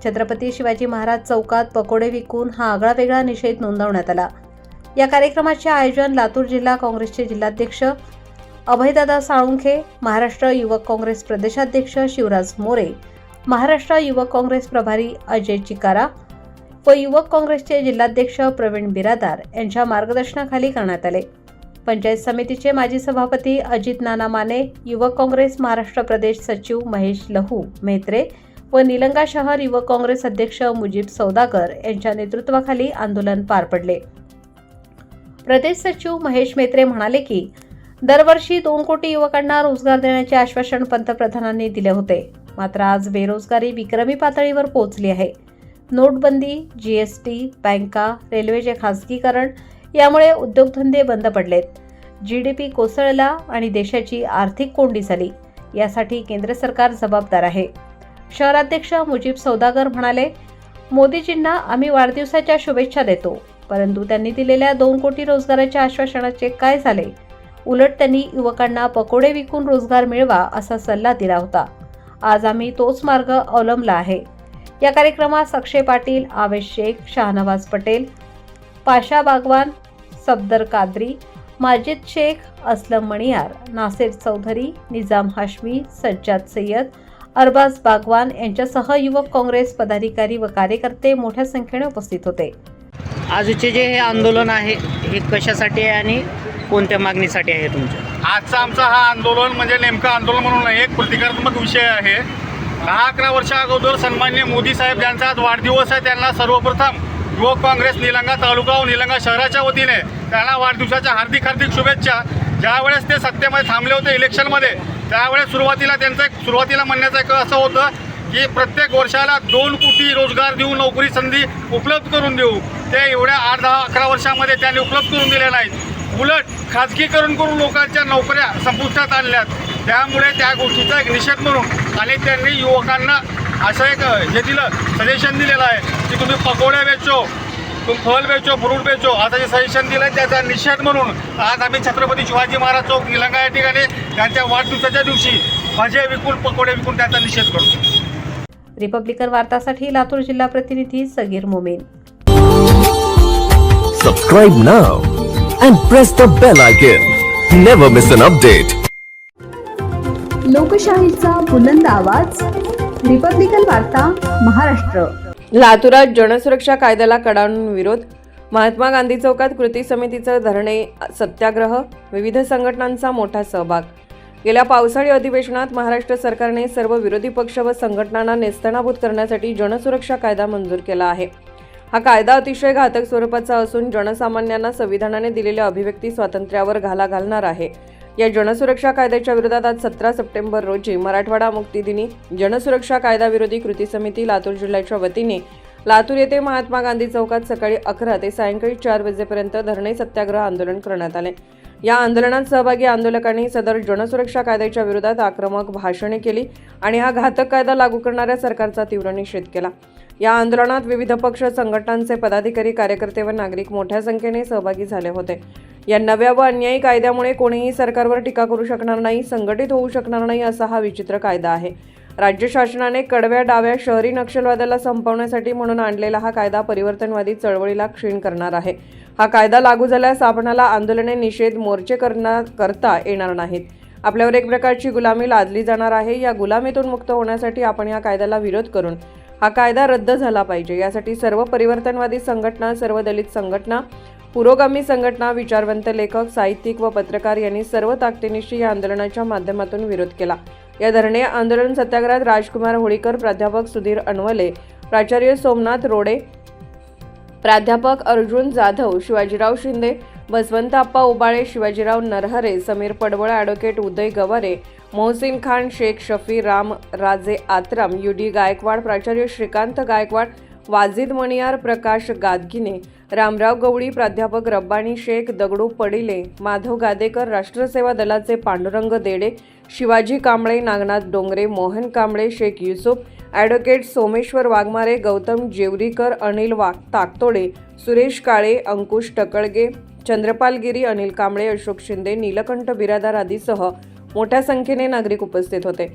छत्रपती शिवाजी महाराज चौकात पकोडे विकून हा आगळावेगळा निषेध नोंदवण्यात आला. या कार्यक्रमाचे आयोजन लातूर जिल्हा काँग्रेसचे जिल्हाध्यक्ष अभयदादा साळुंखे, महाराष्ट्र युवक काँग्रेस प्रदेशाध्यक्ष शिवराज मोरे, महाराष्ट्र युवक काँग्रेस प्रभारी अजय चिकारा व युवक काँग्रेसचे जिल्हाध्यक्ष प्रवीण बिरादार यांच्या मार्गदर्शनाखाली करण्यात आले. पंचायत समितीचे माजी सभापती अजित नाना माने, युवक काँग्रेस महाराष्ट्र प्रदेश सचिव महेश लहू मेत्रे व निलंगा शहर युवक काँग्रेस अध्यक्ष मुजीब सौदागर यांच्या नेतृत्वाखाली आंदोलन पार पडले. प्रदेश सचिव महेश मेत्रे म्हणाले की दरवर्षी 2 कोटी युवकांना रोजगार देण्याचे आश्वासन पंतप्रधानांनी दिले होते. मात्र आज बेरोजगारी विक्रमी पातळीवर पोहोचली आहे. नोटबंदी, जीएसटी, बँका, रेल्वेचे खासगीकरण यामुळे उद्योगधंदे बंद पडलेत. जीडीपी कोसळला आणि देशाची आर्थिक कोंडी झाली. यासाठी केंद्र सरकार जबाबदार आहे. शहराध्यक्ष मुजीब सौदागर म्हणाले, मोदीजींना आम्ही वाढदिवसाच्या शुभेच्छा देतो, परंतु त्यांनी दिलेल्या 2 कोटी रोजगाराच्या आश्वासनाचे काय झाले? उलट त्यांनी युवकांना पकोडे विकून रोजगार मिळवा असा सल्ला दिला होता. आज आम्ही तोच मार्ग अवलंबला आहे. या कार्यक्रमात अक्षय पाटील, आवेश शेख, शाहनवाज पटेल, पाशा बागवान, सफदर कादरी, माजिद शेख, असलम मणियार, नासिर चौधरी, निजाम हाशमी, सज्जाद सय्यद, अरबाज बागवान यांच्यासह युवक काँग्रेस पदाधिकारी व कार्यकर्ते मोठ्या संख्येने उपस्थित होते. आजचे जे हे आंदोलन आहे हे कशासाठी आहे आणि कोणत्या मागणीसाठी आहे तुमचं? आजचा आमचा हा आंदोलन म्हणजे नेमकं आंदोलन म्हणून नाही, एक प्रतिकात्मक विषय आहे. 10-11 वर्षा अगोदर सन्माननीय मोदी साहेब यांचा आज वाढदिवस आहे. त्यांना सर्वप्रथम युवक काँग्रेस निलंगा तालुका व निलंगा शहराच्या वतीने त्यांना वाढदिवसाच्या हार्दिक शुभेच्छा. ज्यावेळेस ते सत्तेमध्ये थांबले होते इलेक्शनमध्ये, त्यावेळेस सुरुवातीला म्हणण्याचं एक असं होतं की प्रत्येक वर्षाला 2 कोटी रोजगार देऊ, नोकरी संधी उपलब्ध करून देऊ. ते एवढ्या 8-10-11 वर्षामध्ये त्यांनी उपलब्ध करून दिल्या नाहीत. उलट खाजगीकरण करून लोकांच्या नोकऱ्या संपुष्टात आणल्यात. त्यामुळे त्या गोष्टीचा एक निषेध म्हणून आणि त्यांनी युवकांना असं एक हे दिलं, सजेशन दिलेलं आहे की तुम्ही पकोडे बेचो, तुम्ही फल बेचो, फ्रूट बेचो, असं जे सजेशन दिलं आहे त्याचा निषेध म्हणून आज आम्ही छत्रपती शिवाजी महाराज चौक निलंगा या ठिकाणी त्यांच्या वाढदिवसाच्या दिवशी भजे विकून, पकोडे विकून त्याचा निषेध करतो. रिपब्लिकन वार्तासाठी लातूर जिल्हा प्रतिनिधी Sagir Momin. Subscribe now and press the bell icon. Never miss an update. लोकशाहीचा बुलंद आवाज, रिपब्लिकन वार्ता महाराष्ट्र. लातूरात जनसुरक्षा कायद्याला कडाडून विरोध. महात्मा गांधी चौकात कृती समितीचं धरणे, सत्याग्रह, विविध संघटनांचा मोठा सहभाग. गेल्या पावसाळी अधिवेशनात महाराष्ट्र सरकारने सर्व विरोधी पक्ष व संघटनांना नेस्तनाबूत करण्यासाठी जनसुरक्षा कायदा मंजूर केला आहे. हा कायदा अतिशय घातक स्वरूपाचा असून जनसामान्यांना संविधानाने दिलेल्या अभिव्यक्ती स्वातंत्र्यावर घाला घालणार आहे. या जनसुरक्षा कायद्याच्या विरोधात आज 17 सप्टेंबर रोजी मराठवाडा मुक्ती दिनी जनसुरक्षा कायदा विरोधी कृती समिती लातूर जिल्ह्याच्या वतीने लातूर येथे महात्मा गांधी चौकात सकाळी 11 ते सायंकाळी 4 वाजेपर्यंत धरणे सत्याग्रह आंदोलन करण्यात आले. या आंदोलनात सहभागी आंदोलकांनी सदर जनसुरक्षा कायद्याच्या विरोधात आक्रमक भाषणे केली आणि हा घातक कायदा लागू करणाऱ्या सरकारचा तीव्र निषेध केला. या आंदोलनात विविध पक्ष संघटनांचे पदाधिकारी, कार्यकर्ते व नागरिक मोठ्या संख्येने सहभागी झाले होते. या नव्या व अन्यायी कायद्यामुळे कोणीही सरकारवर टीका करू शकणार नाही, संघटित होऊ शकणार नाही असा हा विचित्र कायदा आहे. राज्य शासनाने कडव्या डाव्या शहरी नक्षलवादाला संपवण्यासाठी म्हणून आणलेला हा कायदा परिवर्तनवादी चळवळीला क्षीण करणार आहे. हा कायदा लागू झाल्यास आपणाला आंदोलने, निषेध मोर्चे करता येणार नाहीत. आपल्यावर एक प्रकारची गुलामी लादली जाणार आहे. या गुलामीतून मुक्त होण्यासाठी आपण या कायद्याला विरोध करून हा कायदा रद्द झाला पाहिजे. यासाठी सर्व परिवर्तनवादी संघटना, सर्व दलित संघटना, पुरोगामी संघटना, विचारवंत लेखक, साहित्यिक व पत्रकार यांनी सर्व ताकदीनिशी या आंदोलनाच्या माध्यमातून विरोध केला. या धरणे आंदोलन सत्याग्रहात राजकुमार होळीकर, प्राध्यापक सुधीर अनवले, प्राचार्य सोमनाथ रोडे, प्राध्यापक अर्जुन जाधव, शिवाजीराव शिंदे, बसवंत आप्पा उबाळे, शिवाजीराव नरहरे, समीर पडवळ, ॲडव्होकेट उदय गवारे, मोहसिन खान, शेख शफी, राम राजे आत्राम, युडी गायकवाड, प्राचार्य श्रीकांत गायकवाड, वाजिद मणियार, प्रकाश गादगिने, रामराव गवळी, प्राध्यापक रब्बानी शेख, दगडू पडिले, माधव गादेकर, राष्ट्रसेवा दलाचे पांडुरंग देडे, शिवाजी कांबळे, नागनाथ डोंगरे, मोहन कांबळे, शेख युसुफ, ॲडव्होकेट सोमेश्वर वाघमारे, गौतम जेवरीकर, अनिल ताकतोडे, सुरेश काळे, अंकुश टकळगे, चंद्रपाल गिरी, अनिल कांबळे, अशोक शिंदे, नीलकंठ बिरादार आदीसह मोठ्या संख्येने नागरिक उपस्थित होते.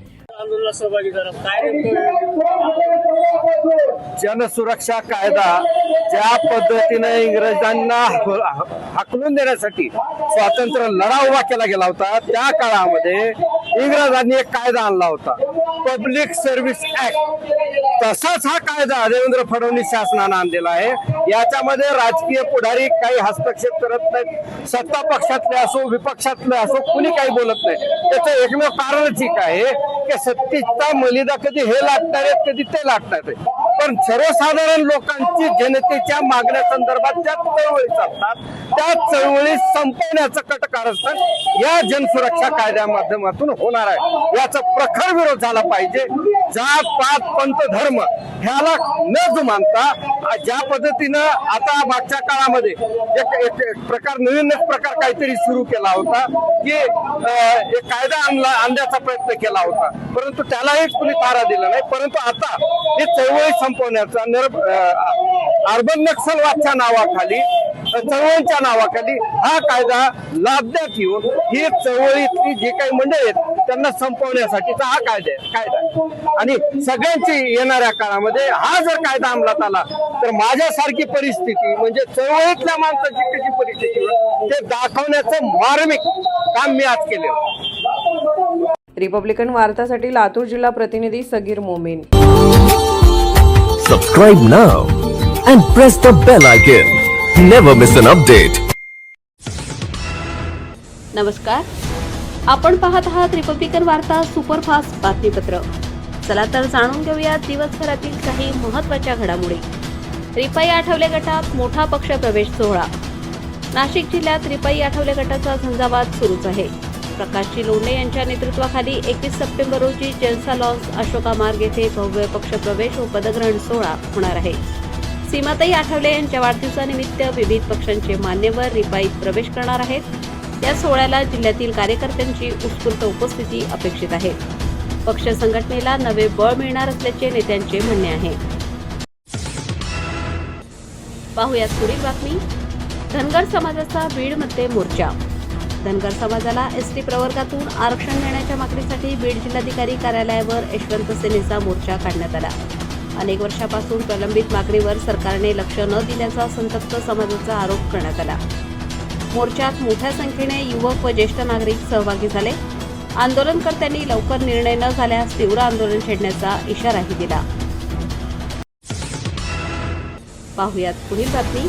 जनसुरक्षा कायदा ज्या पद्धतीने इंग्रजांना हाकलून देण्यासाठी स्वातंत्र्य लढा उभा केला गेला होता, त्या काळामध्ये इंग्रजांनी एक कायदा आणला होता, पब्लिक सर्व्हिस ऍक्ट. तसाच हा कायदा देवेंद्र फडणवीस शासनाने आणलेला आहे. याच्यामध्ये राजकीय पुढारी काही हस्तक्षेप करत नाहीत. सत्ता पक्षातले असो, विपक्षातले असो, कुणी काही बोलत नाही. त्याचं एकमेव कारणच एक आहे की सत्तेचा मलिदा कधी हे लाटणार आहेत, कधी ते लाटणार आहेत. पण सर्वसाधारण लोकांची जनतेच्या मागण्या संदर्भात ज्या चळवळी चालतात, त्या चळवळी संपवण्याचं कटकारस्थान या जनसुरक्षा कायद्या माध्यमातून होणार आहे. याचा प्रखर विरोध झाला पाहिजे. जात पात पंथ धर्म ह्याला न जुमानता ज्या पद्धतीनं आता मागच्या काळामध्ये एक प्रकार, नवीनच प्रकार काहीतरी सुरू केला होता की एक कायदा आणण्याचा प्रयत्न केला होता, परंतु त्यालाही कुणी तारा दिला नाही. परंतु आता ही चळवळी संपवण्याचा अर्बन नक्षलवादच्या नावाखाली, चळवळीच्या नावाखाली हा कायदा लादण्यात येऊन ही चळवळीतली जी काही मंडळी आहेत त्यांना संपवण्यासाठीचा हा कायदा आहे. आणि सगळ्यांची येणाऱ्या काळामध्ये हा जर कायदा अंमलात आला तर माझ्यासारखी परिस्थिती म्हणजे चळवळीतल्या माणसाची कशी परिस्थिती होईल ते दाखवण्याचं मार्मिक काम मी आज केलं. रिपब्लिकन वार्तासाठी लातूर जिल्हा प्रतिनिधी Sagir Momin. Subscribe now and press the bell icon. Never miss an update. नमस्कार, आपण पाहत आहात रिपब्लिकन वार्ता सुपरफास्ट बातमीपत्र. चला तर जाणून घेऊया दिवसभरातील काही महत्त्वाच्या घडामोडी. रिपाई आठवले गटात मोठा पक्ष प्रवेश सोहळा. नाशिक जिल्ह्यात रिपाई आठवले गटाचा झंझावात सुरूच आहे. प्रकाशजी लोंढे यांच्या नेतृत्वाखाली 21 सप्टेंबर रोजी जलसा लॉन्स अशोका मार्ग येथे भव्य पक्षप्रवेश व पदग्रहण सोहळा होणार आहे. सीमाताई आठवले यांच्या वाढदिवसानिमित्त विविध पक्षांचे मान्यवर रिपाईत प्रवेश करणार आहेत. या सोहळ्याला जिल्ह्यातील कार्यकर्त्यांची उत्स्फूर्त उपस्थिती अपेक्षित आहे. पक्ष संघटनेला नवे बळ मिळणार असल्याचे नेत्यांचे म्हणणे आहे. पाहुयात पुढील बातमी. धनगर समाजाचा बीडमध्ये मोर्चा. धनगर समाजाला एसटी प्रवर्गातून आरक्षण देण्याच्या मागणीसाठी बीड जिल्हाधिकारी कार्यालयावर यशवंत सेनेचा मोर्चा काढण्यात आला. अनेक वर्षापासून प्रलंबित मागणीवर सरकारने लक्ष न दिल्याचा संतप्त समाजाचा आरोप करण्यात आला. मोर्चात मोठ्या संख्येने युवक व ज्येष्ठ नागरिक सहभागी झाले. आंदोलनकर्त्यांनी लवकर निर्णय न झाल्यास तीव्र आंदोलन छेडण्याचा इशाराही दिला. पाहुयात पुढील बातमी.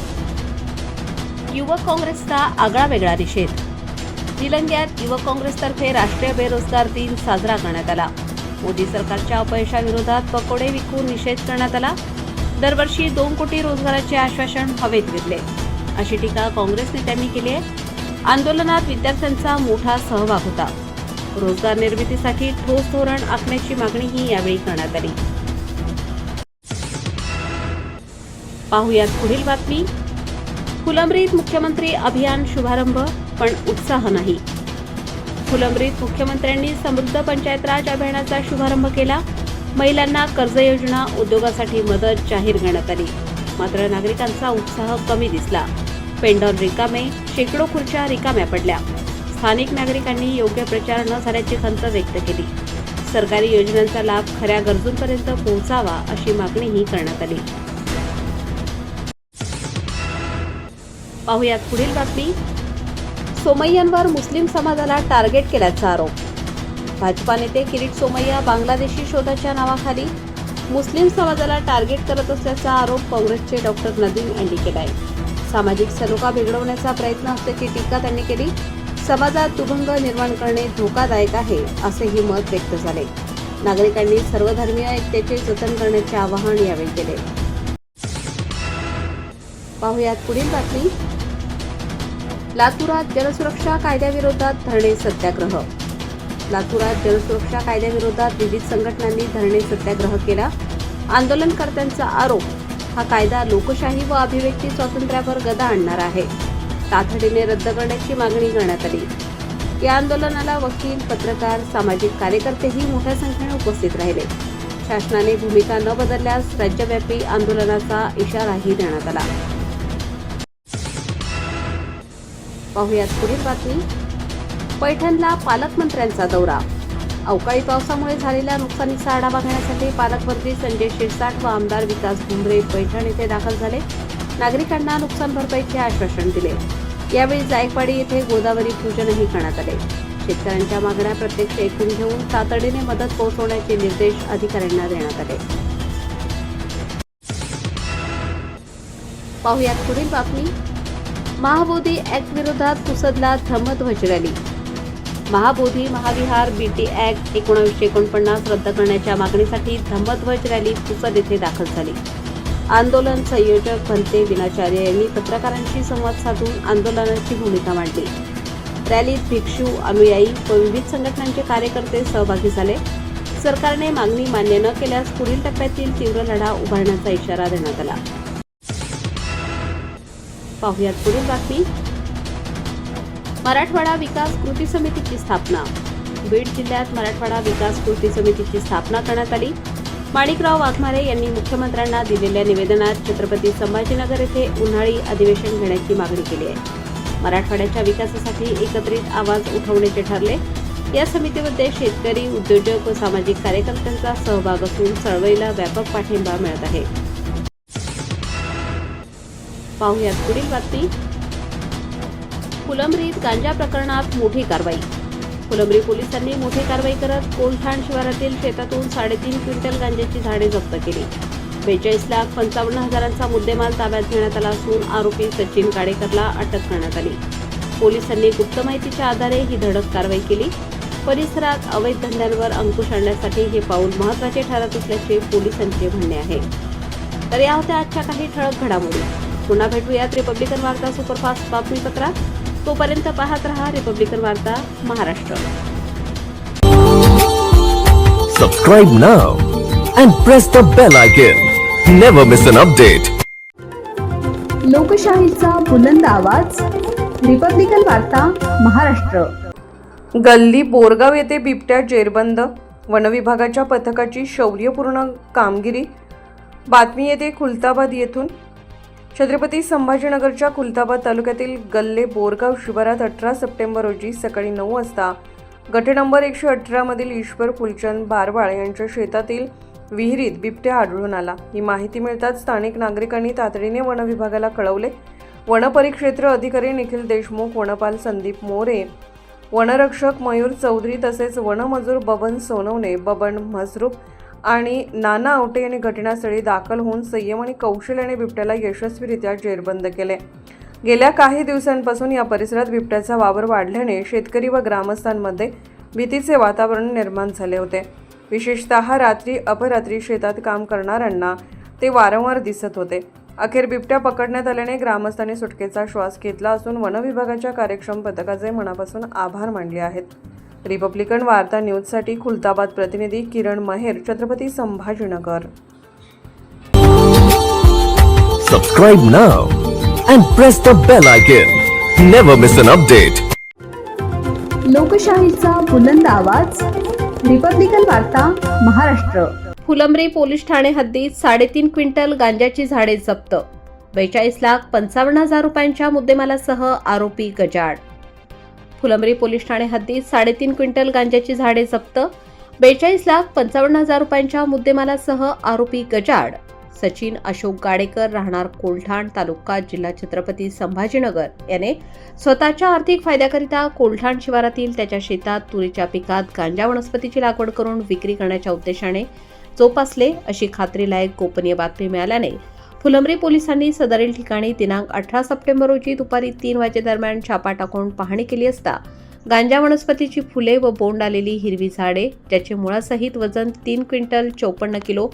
युवक काँग्रेसचा आगळा वेगळा निषेध. निलंग्यात युवक काँग्रेसतर्फे राष्ट्रीय बेरोजगार दिन साजरा करण्यात आला. मोदी सरकारच्या अपयशाविरोधात पकोडे विकून निषेध करण्यात आला. दरवर्षी 2 कोटी रोजगाराचे आश्वासन हवेत विरले अशी टीका काँग्रेस नेत्यांनी केली आहे. आंदोलनात विद्यार्थ्यांचा मोठा सहभाग होता. रोजगार निर्मितीसाठी ठोस धोरण आखण्याची मागणीही यावेळी करण्यात आली. पाहुयात पुढील बातमी. फुलंब्रीत मुख्यमंत्री अभियान शुभारंभ पण उत्साह नाही. फुलंब्रीत मुख्यमंत्र्यांनी समृद्ध पंचायत राज अभियानाचा शुभारंभ केला. महिलांना कर्ज योजना, उद्योगासाठी मदत जाहीर करण्यात आली. मात्र नागरिकांचा उत्साह कमी दिसला. पेंडॉल रिकामे, शेकडो खुर्च्या रिकाम्या पडल्या. स्थानिक नागरिकांनी योग्य प्रचार न झाल्याची खंत व्यक्त केली. सरकारी योजनांचा लाभ खऱ्या गरजूंपर्यंत पोहोचावा अशी मागणीही करण्यात आली. पाहुयात पुढील बातमी. सोमय्यांवर मुस्लिम समाजाला टार्गेट केल्याचा आरोप. भाजपा नेते किरीट सोमय्या बांगलादेशी शोधाच्या नावाखाली मुस्लिम समाजाला टार्गेट करत असल्याचा आरोप काँग्रेसचे डॉक्टर नदीम यांनी केला आहे. सामाजिक सलोखा बिघडवण्याचा प्रयत्न असल्याची टीका त्यांनी केली. समाजात दुभंग निर्माण करणे धोकादायक आहे असेही मत व्यक्त झाले. नागरिकांनी सर्वधर्मीय ऐक्याचे जतन करण्याचे आवाहन यावेळी केले. पाहुयात पुढील बातमी. लातूरात जलसुरक्षा कायद्याविरोधात धरणे सत्याग्रह. लातूरात जलसुरक्षा कायद्याविरोधात विविध संघटनांनी धरणे सत्याग्रह केला. आंदोलनकर्त्यांचा आरोप हा कायदा लोकशाही व अभिव्यक्ती स्वातंत्र्यावर गदा आणणारा आहे. तातडीने रद्द करण्याची मागणी करण्यात आली. या आंदोलनाला वकील, पत्रकार, सामाजिक कार्यकर्तेही मोठ्या संख्येने उपस्थित राहिले. शासनाने भूमिका न बदलल्यास राज्यव्यापी आंदोलनाचा इशाराही देण्यात आला. पाहुयात पुढील बातमी. पैठणला पालकमंत्र्यांचा दौरा. अवकाळी पावसामुळे झालेल्या नुकसानीचा आढावा घेण्यासाठी पालकमंत्री संजय शिरसाट व आमदार विकास भुमरे पैठण येथे दाखल झाले. नागरिकांना नुकसान भरपाईचे आश्वासन दिले. यावेळी जायकवाडी येथे गोदावरी पूजनही करण्यात आले. शेतकऱ्यांच्या मागण्या प्रत्यक्ष ऐकून घेऊन तातडीने मदत पोहोचवण्याचे निर्देश अधिकाऱ्यांना देण्यात आले. पाहुयात पुढील बातमी. महाबोधी ऍक्ट विरोधात पुसदला धम्मध्वज रॅली. महाबोधी महाविहार बीटी ऍक्ट 1949 रद्द करण्याच्या मागणीसाठी धम्मध्वज रॅली पुसद येथे दाखल झाली. आंदोलन संयोजक भंते विनाचार्य यांनी पत्रकारांशी संवाद साधून आंदोलनाची भूमिका मांडली. रॅलीत भिक्षू, अनुयायी व विविध संघटनांचे कार्यकर्ते सहभागी झाले. सरकारने मागणी मान्य न केल्यास पुढील टप्प्यातील तीव्र लढा उभारण्याचा इशारा देण्यात आला. पाहुयात पुढील बातमी. मराठवाडा विकास कृती समितीची स्थापना. बीड जिल्ह्यात मराठवाडा विकास कृती समितीची स्थापना करण्यात आली. माणिकराव वाघमारे यांनी मुख्यमंत्र्यांना दिलेल्या निवेदनात छत्रपती संभाजीनगर येथे उन्हाळी अधिवेशन घेण्याची मागणी केली आहे. मराठवाड्याच्या विकासासाठी एकत्रित आवाज उठवण्याचे ठरले. या समितीमध्ये शेतकरी, उद्योजक व सामाजिक कार्यकर्त्यांचा सहभाग असून चळवळीला व्यापक पाठिंबा मिळत आहे. पाहुयात पुढील बातमी. फुलंब्रीत गांजा प्रकरणात मोठी कारवाई. फुलंब्री पोलिसांनी मोठी कारवाई करत कोलठाण शिवारातील शेतातून 3.5 क्विंटल गांजाची झाडे जप्त केली. 42,55,000चा मुद्देमाल ताब्यात घेण्यात आला असून आरोपी सचिन गाडेकरला अटक करण्यात आली. पोलिसांनी गुप्त माहितीच्या आधारे ही धडक कारवाई केली. परिसरात अवैध धंद्यांवर अंकुश आणण्यासाठी हे पाऊल महत्त्वाचे ठरत असल्याचे पोलिसांचे म्हणणे आहे. तर या होत्या आजच्या काही ठळक घडामोडी. पुन्हा भेटूयात रिपब्लिकन वार्ता सुपरफास्ट बातमीपत्रात. तोपर्यंत पाहत रहा रिपब्लिकन वार्ता Maharashtra. Subscribe now and press the bell icon. Never miss an update. लोकशाहीचा बुलंद आवाज, रिपब्लिकन वार्ता महाराष्ट्र. गल्ली बोरगाव येथे बिबट्या जेरबंद. वनविभागाच्या पथकाची शौर्यपूर्ण कामगिरी. बातमी येते खुलताबाद येथून. छत्रपती संभाजीनगरच्या खुलताबाद तालुक्यातील गल्ले बोरगाव शिवारात 18 सप्टेंबर रोजी सकाळी 9 वाजता गट नंबर 118 मधील ईश्वर फुलचंद बारवाळ यांच्या शेतातील विहिरीत बिबट्या आढळून आला. ही माहिती मिळताच स्थानिक नागरिकांनी तातडीने वनविभागाला कळवले. वनपरिक्षेत्र अधिकारी निखिल देशमुख, वनपाल संदीप मोरे, वनरक्षक मयूर चौधरी तसेच वनमजूर बबन सोनवणे, बबन मसरूफ आणि नाना आवटे यांनी घटनास्थळी दाखल होऊन संयम आणि कौशल्याने बिबट्याला यशस्वीरित्या जेरबंद केले. गेल्या काही दिवसांपासून या परिसरात बिबट्याचा वावर वाढल्याने शेतकरी व ग्रामस्थांमध्ये भीतीचे वातावरण निर्माण झाले होते. विशेषतः रात्री अपरात्री शेतात काम करणाऱ्यांना ते वारंवार दिसत होते. अखेर बिबट्या पकडण्यात आल्याने ग्रामस्थांनी सुटकेचा श्वास घेतला असून वनविभागाच्या कार्यक्षम पथकाचे मनापासून आभार मानले आहेत. रिपब्लिकन वार्ता न्यूजसाठी खुलताबाद प्रतिनिधी किरण महेर, Chhatrapati Sambhajinagar. Subscribe now and press the bell icon. Never miss an update. लोकशाहीचा बुलंद आवाज, रिपब्लिकन वार्ता महाराष्ट्र. फुलंब्री पोलीस ठाणे हद्दीत 3.5 क्विंटल गांजाची झाडे जप्त. 42,55,000 रुपयांच्या मुद्देमालासह आरोपी गजाआड. फुलंब्री पोलीस ठाणे हद्दीत 3.5 क्विंटल गांजाची झाडे जप्त. 42,55,000 रुपयांच्या मुद्देमालासह आरोपी गजाआड. सचिन अशोक गाडेकर, राहणार कोलठाण, तालुका जिल्हा छत्रपती संभाजीनगर याने स्वतःच्या आर्थिक फायद्याकरिता कोलठाण शिवारातील त्याच्या शेतात तुरीच्या पिकात गांजा वनस्पतीची लागवड करून विक्री करण्याच्या उद्देशाने जोपासले अशी खात्रीलायक गोपनीय बातमी मिळाल्याने फुलंब्री पोलिसांनी सदरील ठिकाणी दिनांक 18 सप्टेंबर रोजी दुपारी 3 वाजेदरम्यान छापा टाकून पाहणी केली असता गांजा वनस्पतीची फुले व बोंड आलेली हिरवी झाडे ज्याचे मुळासहित वजन 3 क्विंटल 54 किलो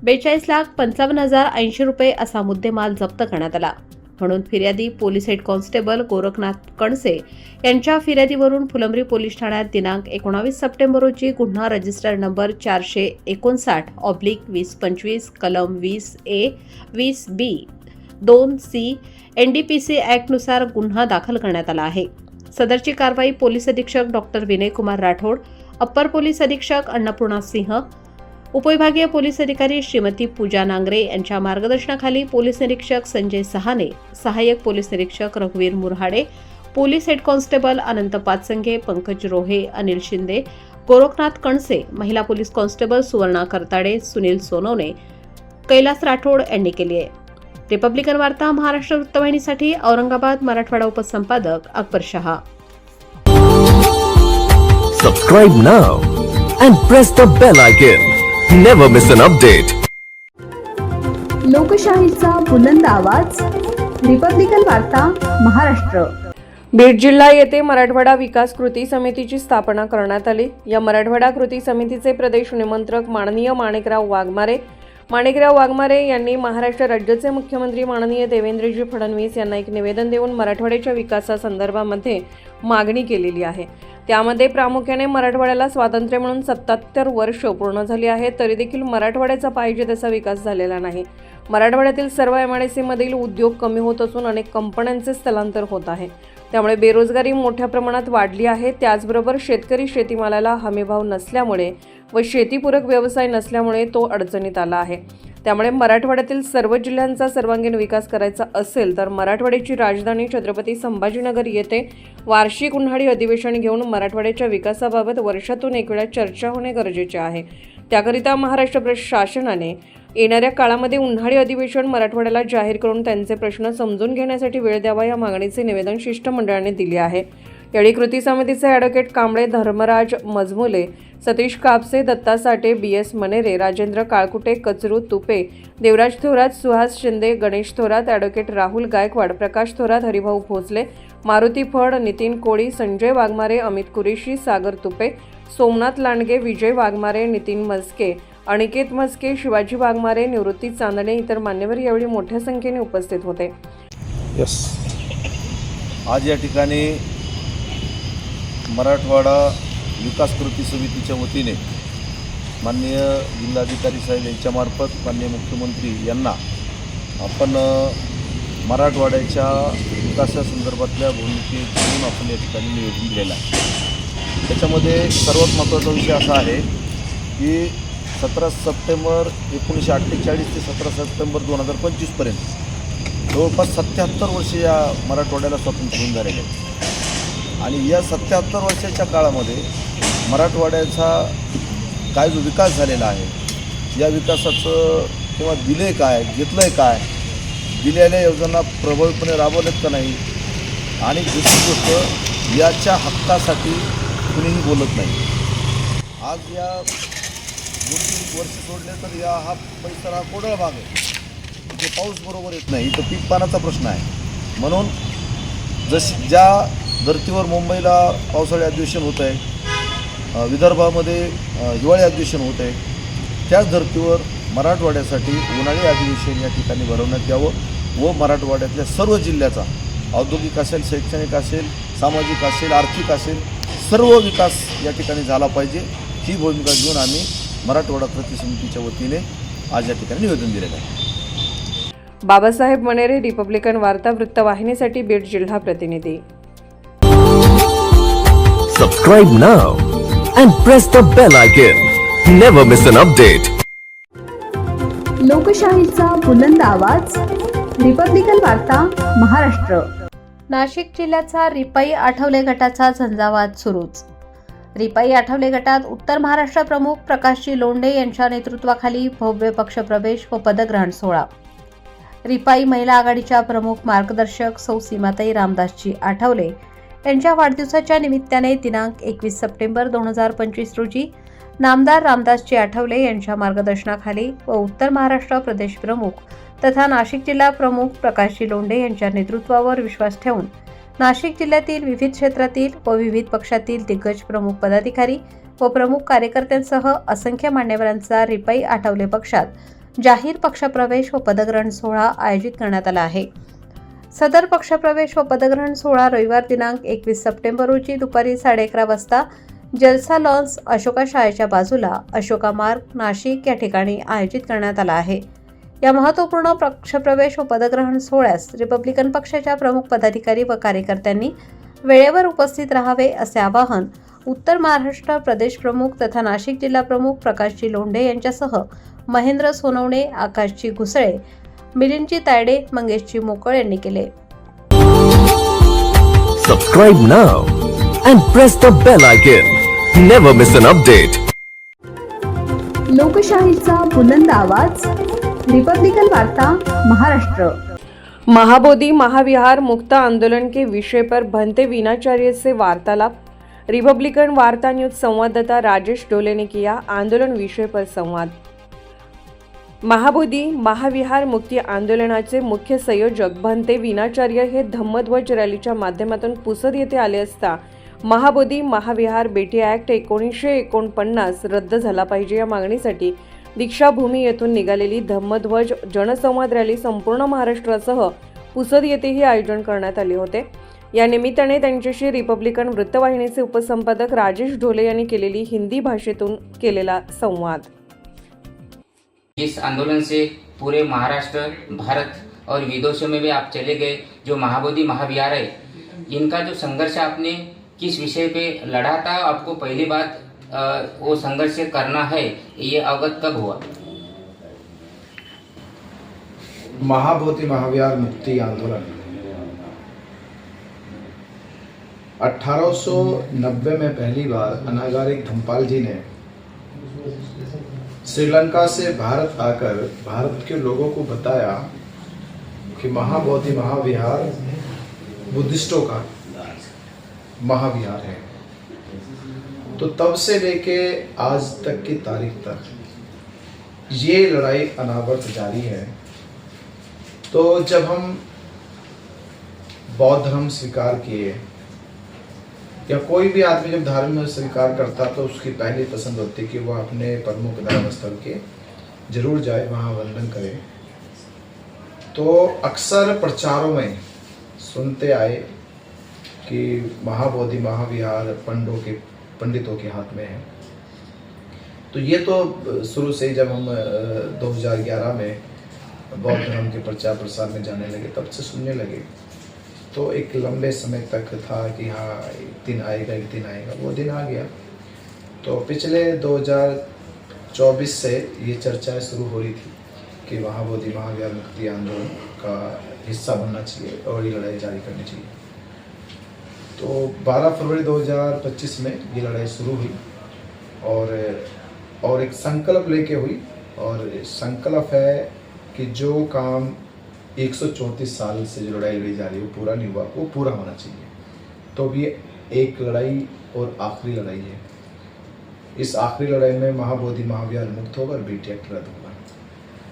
42,55,080 रुपये असा मुद्देमाल जप्त करण्यात आला. म्हणून फिर्यादी पोलीस हेड कॉन्स्टेबल गोरखनाथ कणसे यांच्या फिर्यादीवरून फुलंब्री पोलीस ठाण्यात दिनांक 19 सप्टेंबर रोजी गुन्हा रजिस्टर नंबर 459/2025 कलम 20A 20B 2C NDPC ॲक्टनुसार गुन्हा दाखल करण्यात आला आहे. सदरची कारवाई पोलीस अधीक्षक doctor Vinaykumar Rathod, upper police अधीक्षक अन्नपूर्णा सिंह, उपविभागीय पोलीस अधिकारी श्रीमती पूजा नांगरे यांच्या मार्गदर्शनाखाली पोलीस निरीक्षक संजय सहाने, सहाय्यक पोलीस निरीक्षक रघुवीर मुरहाडे, पोलीस हेड कॉन्स्टेबल अनंत पाचसंगे, पंकज रोहे, अनिल शिंदे, गोरखनाथ कणसे, महिला पोलीस कॉन्स्टेबल सुवर्णा करताडे, सुनील सोनवणे, कैलास राठोड यांनी केली आहे. रिपब्लिकन वार्ता Maharashtra वृत्तवाहिनीसाठी Aurangabad Marathwada उपसंपादक Akbar Shah. Subscribe now and press the bell icon. Never miss an update. लोकशाहीचा बुलंद आवाज, रिपब्लिकन वार्ता महाराष्ट्र. बीड जिल्हा येथे मराठवाडा विकास कृती समितीची स्थापना करण्यात आली. या मराठवाडा कृती समितीचे प्रदेश निमंत्रक माननीय माणिकराव वाघमारे यांनी महाराष्ट्र राज्याचे मुख्यमंत्री माननीय देवेंद्रजी फडणवीस यांना एक निवेदन देऊन मराठवाड्याच्या विकासासंदर्भामध्ये मागणी केलेली आहे. त्यामध्ये प्रामुख्याने मराठवाड्याला स्वातंत्र्य मिळून 77 वर्ष पूर्ण झाली आहेत, तरी देखील मराठवाड्याचा पाहिजे तसा विकास झालेला नाही. मराठवाड्यातील सर्व MIDC मधील उद्योग कमी होत असून अनेक कंपन्यांचे स्थलांतर होत आहे. त्यामुळे बेरोजगारी मोठ्या प्रमाणात वाढली आहे. त्याचबरोबर शेतकरी शेतीमालाला हमीभाव नसल्यामुळे व शेतीपूरक व्यवसाय नसल्यामुळे तो अडचणीत आला आहे. त्यामुळे मराठवाड्यातील सर्व जिल्ह्यांचा सर्वांगीण विकास करायचा असेल तर मराठवाड्याची राजधानी छत्रपती संभाजीनगर येथे वार्षिक उन्हाळी अधिवेशन घेऊन मराठवाड्याच्या विकासाबाबत वर्षातून एक वेळा चर्चा होणे गरजेचे आहे. त्याकरिता महाराष्ट्र शासनाने येणाऱ्या काळामध्ये उन्हाळी अधिवेशन मराठवाड्याला जाहीर करून त्यांचे प्रश्न समजून घेण्यासाठी वेळ द्यावा या मागणीचे निवेदन शिष्टमंडळाने दिले आहे. यावेळी कृती समितीचे ॲडव्होकेट कांबळे, धर्मराज मजमुले, सतीश कापसे, दत्ता साठे, BS मनेरे, राजेंद्र काळकुटे, कचरू तुपे, देवराज थोरात, सुहास शिंदे, गणेश थोरात, ॲडव्होकेट राहुल गायकवाड, प्रकाश थोरात, हरिभाऊ भोसले, मारुती फड, नितीन कोळी, संजय वाघमारे, अमित कुरेशी, सागर तुपे, सोमनाथ लांडगे, विजय वाघमारे, नितीन मस्के, अनिकेत मस्के, शिवाजी वाघमारे, निवृत्ती चांदणे इतर मान्यवर यावेळी मोठ्या संख्येने उपस्थित होते. आज या ठिकाणी मराठवाडा विकास कृती समितीच्या वतीने माननीय जिल्हाधिकारी साहेब यांच्यामार्फत माननीय मुख्यमंत्री यांना आपण मराठवाड्याच्या विकासासंदर्भातल्या भूमिकेतून आपण या ठिकाणी निवेदन दिलेलं आहे. त्याच्यामध्ये सर्वात महत्त्वाचा विषय असा आहे की 17 सप्टेंबर 1948 ते 17 सप्टेंबर 2025पर्यंत जवळपास 77 वर्षे या मराठवाड्याला स्वातंत्र्य होऊन झालेले आहे. आणि या 77 वर्षाच्या काळामध्ये मराठवाड्याचा काय जो विकास झालेला आहे, या विकासाचं किंवा दिले काय, घेतलं आहे काय, दिलेल्या योजना प्रभावीपणे राबवल्यात का नाही, आणि दुसरी गोष्ट याच्या हक्कासाठी कुणीही बोलत नाही. आज या 2-3 वर्ष सोडले तर हा परिसर हा कोरडा भाग आहे, तिथे पाऊस बरोबर येत नाही, इथं पीक पाण्याचा प्रश्न आहे. म्हणून ज्या धर्तीवर मुंबईला पावसाळी अधिवेशन होत आहे, विदर्भामध्ये हिवाळी अधिवेशन होत आहे, त्याच धर्तीवर मराठवाड्यासाठी उन्हाळी अधिवेशन या ठिकाणी भरवण्यात यावं व मराठवाड्यातल्या सर्व जिल्ह्याचा औद्योगिक असेल, शैक्षणिक असेल, सामाजिक असेल, आर्थिक असेल, सर्व विकास या ठिकाणी झाला पाहिजे, ही भूमिका घेऊन आम्ही मराठवाडा कृती समितीच्या वतीने आज या ठिकाणी निवेदन दिलेलं आहे. बाबासाहेब मनेरे, रिपब्लिकन वार्ता वृत्तवाहिनीसाठी बीड जिल्हा प्रतिनिधी. Subscribe now and press the bell icon. Never miss an update. लोकशाहीचा बुलंद आवाज, रिपब्लिकन वार्ता महाराष्ट्र. नाशिक जिल्ह्याचा रिपाई आठवले गटाचा झंझावात सुरूच. रिपाई आठवले गटात उत्तर महाराष्ट्र प्रमुख प्रकाशजी लोंढे यांच्या नेतृत्वाखाली भव्य पक्षप्रवेश व पदग्रहण सोहळा. रिपाई महिला आघाडीच्या प्रमुख मार्गदर्शक सौ सीमाताई रामदासजी आठवले यांच्या वाढदिवसाच्या निमित्ताने दिनांक 21 सप्टेंबर 2025 रोजी नामदार रामदासजी आठवले यांच्या मार्गदर्शनाखाली व उत्तर महाराष्ट्र प्रदेश प्रमुख तथा नाशिक जिल्हा प्रमुख प्रकाशजी लोंढे यांच्या नेतृत्वावर विश्वास ठेवून नाशिक जिल्ह्यातील विविध क्षेत्रातील व विविध पक्षातील दिग्गज प्रमुख पदाधिकारी व प्रमुख कार्यकर्त्यांसह असंख्य मान्यवरांचा रिपाई आठवले पक्षात जाहीर पक्षप्रवेश व पदग्रहण सोहळा आयोजित करण्यात आला आहे. सदर पक्षप्रवेश व पदग्रहण सोहळा रविवार दिनांक 21 सप्टेंबर रोजी दुपारी 11:30 वाजता जलसा लॉन्स अशोका शाळेच्या बाजूला अशोका मार्ग, नाशिक या ठिकाणी आयोजित करण्यात आला आहे. या महत्त्वपूर्ण पक्षप्रवेश व पदग्रहण सोहळ्यास रिपब्लिकन पक्षाच्या प्रमुख पदाधिकारी व कार्यकर्त्यांनी वेळेवर उपस्थित राहावे असे आवाहन उत्तर महाराष्ट्र प्रदेश प्रमुख तथा नाशिक जिल्हा प्रमुख प्रकाशजी लोंढे यांच्यासह महेंद्र सोनवणे, आकाशजी घुसळे, मिलिंदजी तायडे, मंगेशजी मोकळ यांनी केले. Subscribe now and press the bell icon. Never miss an update. लोकशाहीचा बुलंद आवाज, रिपब्लिकन वार्ता महाराष्ट्र. महाबोधि महाविहार मुक्त आंदोलन के विषय पर भंते वीणाचार्य से वार्तालाप. रिपब्लिकन वार्ता न्यूज संवाददाता राजेश डोले ने किया आंदोलन विषय पर संवाद. महाबोधि महाविहार मुक्ती आंदोलनाचे मुख्य संयोजक भंते वीणाचार्य हे धम्मध्वज रॅलीच्या माध्यमातून पुसद येथे आले असता महाबोधि महाविहार बेटी ॲक्ट 1949 रद्द झाला पाहिजे या मागणीसाठी दीक्षाभूमी येथून निघालेली धम्मध्वज जनसंवाद रॅली संपूर्ण महाराष्ट्रासह पुसद येथेही आयोजन करण्यात आले होते. या निमित्ताने त्यांच्याशी रिपब्लिकन वृत्तवाहिनीचे उपसंपादक राजेश ढोले यांनी केलेली हिंदी भाषेतून केलेला संवाद. इस आंदोलन से पूरे महाराष्ट्र, भारत और विदेशों में भी आप चले गए. जो महाबोधि महाविहार है इनका जो संघर्ष आपने किस विषय पे लड़ा था, आपको पहली बात वो संघर्ष करना है, ये अवगत कब हुआ? महाबोधि महाविहार मुक्ति आंदोलन 1890 में पहली बार अनागारिक धम्पाल जी ने श्रीलंका से भारत आकर भारत के लोगों को बताया कि महाबोधि महाविहार बुद्धिस्टों का महाविहार है। तो तब से लेके आज तक की तारीख तक ये लड़ाई अनावर्त जारी है। तो जब हम बौद्ध धर्म स्वीकार किए या कोई भी आदमी जब धर्म स्वीकार करता तो उसकी पहली पसंद होती कि वह अपने प्रमुख धर्म स्थल के जरूर जाए, वहाँ वंदन करे। तो अक्सर प्रचारों में सुनते आए कि महाबोधि महाविहार पंडितों के हाथ में है। तो ये तो शुरू से जब हम 2011 में बौद्ध धर्म के प्रचार प्रसार में जाने लगे तब से सुनने लगे। तो एक लंबे समय तक था कि हाँ एक दिन आएगा, वो दिन आ गया। तो पिछले 2024 से ये चर्चाएं शुरू हो रही थी कि महाबोधि महाविहार मुक्ति आंदोलन का हिस्सा बनना चाहिए और ये लड़ाई जारी करनी चाहिए। तो 12 फरवरी 2025 में ये लड़ाई शुरू हुई और एक संकल्प लेके हुई। और संकल्प है कि जो काम 134 साल से जो लड़ाई लड़ी जा रही है वो पूरा नहीं हुआ, वो पूरा होना चाहिए। तो अब ये एक लड़ाई और आखिरी लड़ाई है। इस आखिरी लड़ाई में महाबोधि महाविहार मुक्त होगा और बीटी एक्ट रद्द होगा।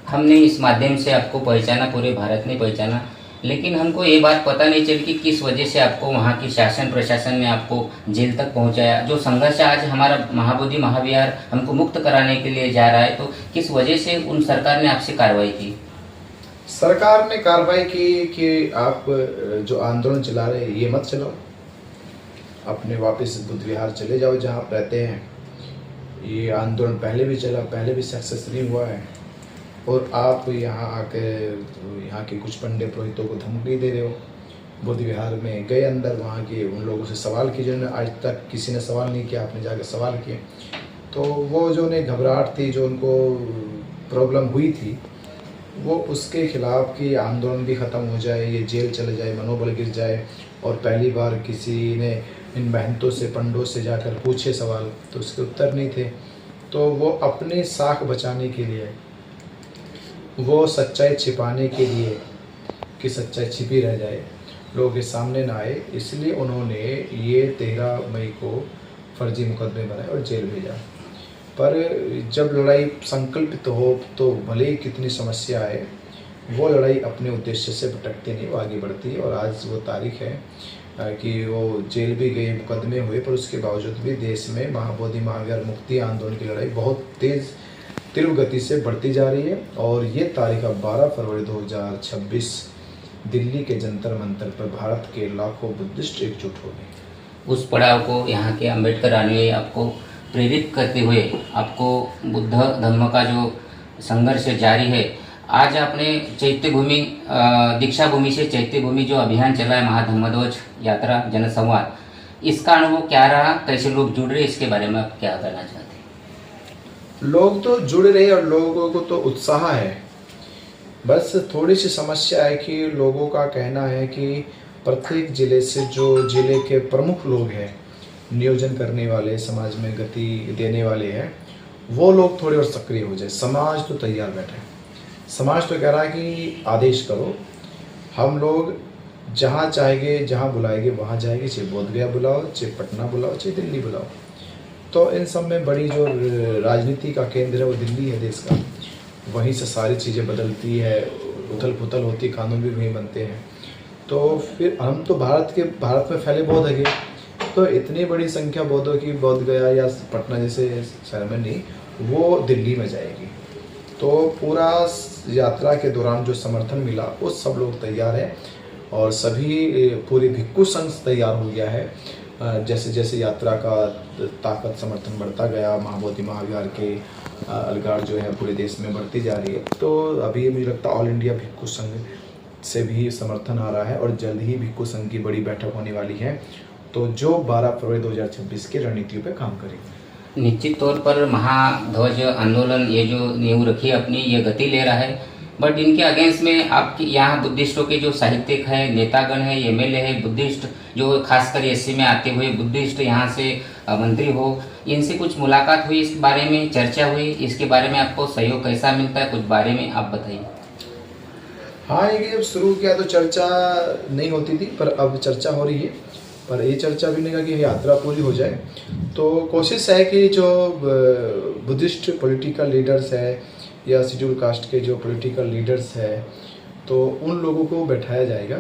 हमने इस माध्यम से आपको पहचाना, पूरे भारत ने पहचाना, लेकिन हमको ये बात पता नहीं चली कि किस वजह से आपको वहाँ की शासन प्रशासन ने आपको जेल तक पहुँचाया। जो संघर्ष आज हमारा महाबोधि महाविहार हमको मुक्त कराने के लिए जा रहा है, तो किस वजह से उन सरकार ने आपसे कार्रवाई की? सरकार ने कार्रवाई की कि आप जो आंदोलन चला रहे हैं ये मत चलाओ, अपने वापस बुद्ध विहार चले जाओ जहाँ आप रहते हैं। ये आंदोलन पहले भी चला, पहले भी सक्सेस नहीं हुआ है। और आप यहाँ आके यहाँ के कुछ पंडित पुरोहितों को धमकी दे रहे हो। बुद्ध विहार में गए अंदर, वहाँ के उन लोगों से सवाल किए जिन्होंने आज तक किसी ने सवाल नहीं किया, आपने जाकर सवाल किए। तो वो जो उन्हें घबराहट थी, जो उनको प्रॉब्लम हुई थी, वो उसके खिलाफ कि आंदोलन भी ख़त्म हो जाए, ये जेल चले जाए, मनोबल गिर जाए। और पहली बार किसी ने इन महंतों से पंडों से जाकर पूछे सवाल तो उसके उत्तर नहीं थे। तो वो अपनी साख बचाने के लिए, वो सच्चाई छिपाने के लिए कि सच्चाई छिपी रह जाए, लोगों के सामने ना आए, इसलिए उन्होंने ये 13 मई को फर्जी मुकदमे बनाए और जेल भेजा। पर जब लड़ाई संकल्पित हो तो भले ही कितनी समस्या आए, वो लड़ाई अपने उद्देश्य से भटकती नहीं, वो आगे बढ़ती है। और आज वो तारीख है कि वो जेल भी गए, मुकदमे हुए, पर उसके बावजूद भी देश में महाबोधि महाविहार मुक्ति आंदोलन की लड़ाई बहुत तीव्र गति से बढ़ती जा रही है। और ये तारीख अब 12 फरवरी 2026 दिल्ली के जंतर मंतर पर भारत के लाखों बुद्धिस्ट एकजुट हो गए। उस पड़ाव को यहाँ के अम्बेडकर अनुयायी आपको प्रेरित करते हुए आपको बुद्ध धर्म का जो संघर्ष जारी है, आज आपने चैत्य भूमि दीक्षा भूमि से चैत्य भूमि जो अभियान चला है, महाधम्मध्वज यात्रा जनसंवाद, इसका अनुभव क्या रहा? कैसे लोग जुड़ रहे, इसके बारे में आप क्या कहना चाहते हैं? लोग तो जुड़ रहे और लोगों को तो उत्साह है। बस थोड़ी सी समस्या है कि लोगों का कहना है कि प्रत्येक जिले से जो जिले के प्रमुख लोग हैं, नियोजन करने वाले, समाज में गति देने वाले हैं, वो लोग थोड़े और सक्रिय हो जाए। समाज तो तैयार बैठा है, समाज तो कह रहा है कि आदेश करो, हम लोग जहाँ चाहेंगे, जहाँ बुलाएंगे वहाँ जाएंगे, चाहे बोधगया बुलाओ, चाहे पटना बुलाओ, चाहे दिल्ली बुलाओ। तो इन सब में बड़ी जो राजनीति का केंद्र है वो दिल्ली है देश का, वहीं से सारी चीज़ें बदलती है, उथल पुथल होती, कानून भी वहीं बनते हैं। तो फिर हम तो भारत में फैले बौद्ध है, तो इतनी बड़ी संख्या बौद्धों की बोध गया या पटना जैसे शहर में नहीं, वो दिल्ली में जाएगी। तो पूरा यात्रा के दौरान जो समर्थन मिला वो सब लोग तैयार हैं और सभी पूरी भिक्खु संघ तैयार हो गया है। जैसे जैसे यात्रा का ताकत समर्थन बढ़ता गया, महाबोधि महाविहार के अलगाड़ जो है पूरे देश में बढ़ती जा रही है। तो अभी मुझे लगता है ऑल इंडिया भिक्खु संघ से भी समर्थन आ रहा है और जल्द ही भिक्खू संघ की बड़ी बैठक होने वाली है, तो जो 12 फरवरी 2026 की रणनीतियों पे काम करेंगे। निश्चित तौर पर महाध्वज आंदोलन ये जो नींव रखी है अपनी, ये गति ले रहा है, बट इनके अगेंस्ट में आपके यहाँ बुद्धिस्टों के जो साहित्यिक है, नेतागण है, एमएलए है, बुद्धिस्ट जो खासकर एससी में आते हुए बुद्धिस्ट यहाँ से मंत्री हो, इनसे कुछ मुलाकात हुई, इस बारे में चर्चा हुई, इसके बारे में आपको सहयोग कैसा मिलता है, कुछ बारे में आप बताइए। हाँ, ये जब शुरू किया तो चर्चा नहीं होती थी, पर अब चर्चा हो रही है। पर ये चर्चा भी नहीं कि यात्रा पूरी हो जाए, तो कोशिश है कि जो बुद्धिस्ट पॉलिटिकल लीडर्स है या शेड्यूल कास्ट के जो पॉलिटिकल लीडर्स है, तो उन लोगों को बैठाया जाएगा।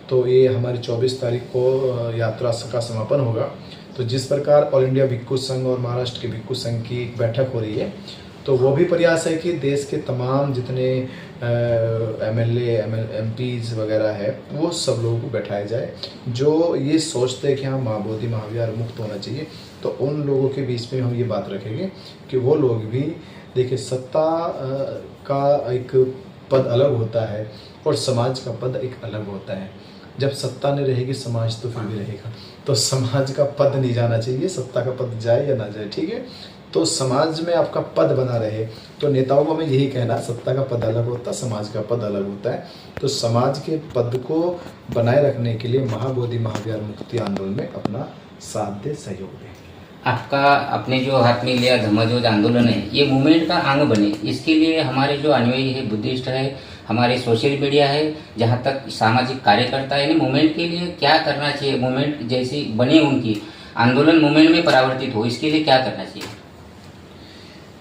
तो ये हमारी 24 तारीख को यात्रा का समापन होगा। तो जिस प्रकार ऑल इंडिया भिक्खू संघ और महाराष्ट्र के भिक्खू संघ की एक बैठक हो रही है, तो वो भी प्रयास है कि देश के तमाम जितने एमएलए एमपीज वगैरह है, वो सब लोगों को बैठाया जाए जो ये सोचते हैं कि हाँ महाबोधि महाविहार मुक्त होना चाहिए। तो उन लोगों के बीच में हम ये बात रखेंगे कि वो लोग भी देखिए, सत्ता का एक पद अलग होता है और समाज का पद एक अलग होता है। जब सत्ता नहीं रहेगी, समाज तो फिर भी रहेगा। तो समाज का पद नहीं जाना चाहिए, सत्ता का पद जाए या ना जाए, ठीक है। तो समाज में आपका पद बना रहे। तो नेताओं को हमें यही कहना, सत्ता का पद अलग होता है, समाज का पद अलग होता है। तो समाज के पद को बनाए रखने के लिए महाबोधि महाविहार मुक्ति आंदोलन में अपना साथ दे, सहयोग दें। आपका अपने जो हाथ में लिया धम्मध्वज आंदोलन है, ये मूवमेंट का अंग बने, इसके लिए हमारे जो अनुयायी है, बुद्धिस्ट है, हमारे सोशल मीडिया है, जहाँ तक सामाजिक कार्यकर्ता है, मूवमेंट के लिए क्या करना चाहिए? मूवमेंट जैसी बने उनकी आंदोलन मूवमेंट में परिवर्तित हो, इसके लिए क्या करना चाहिए?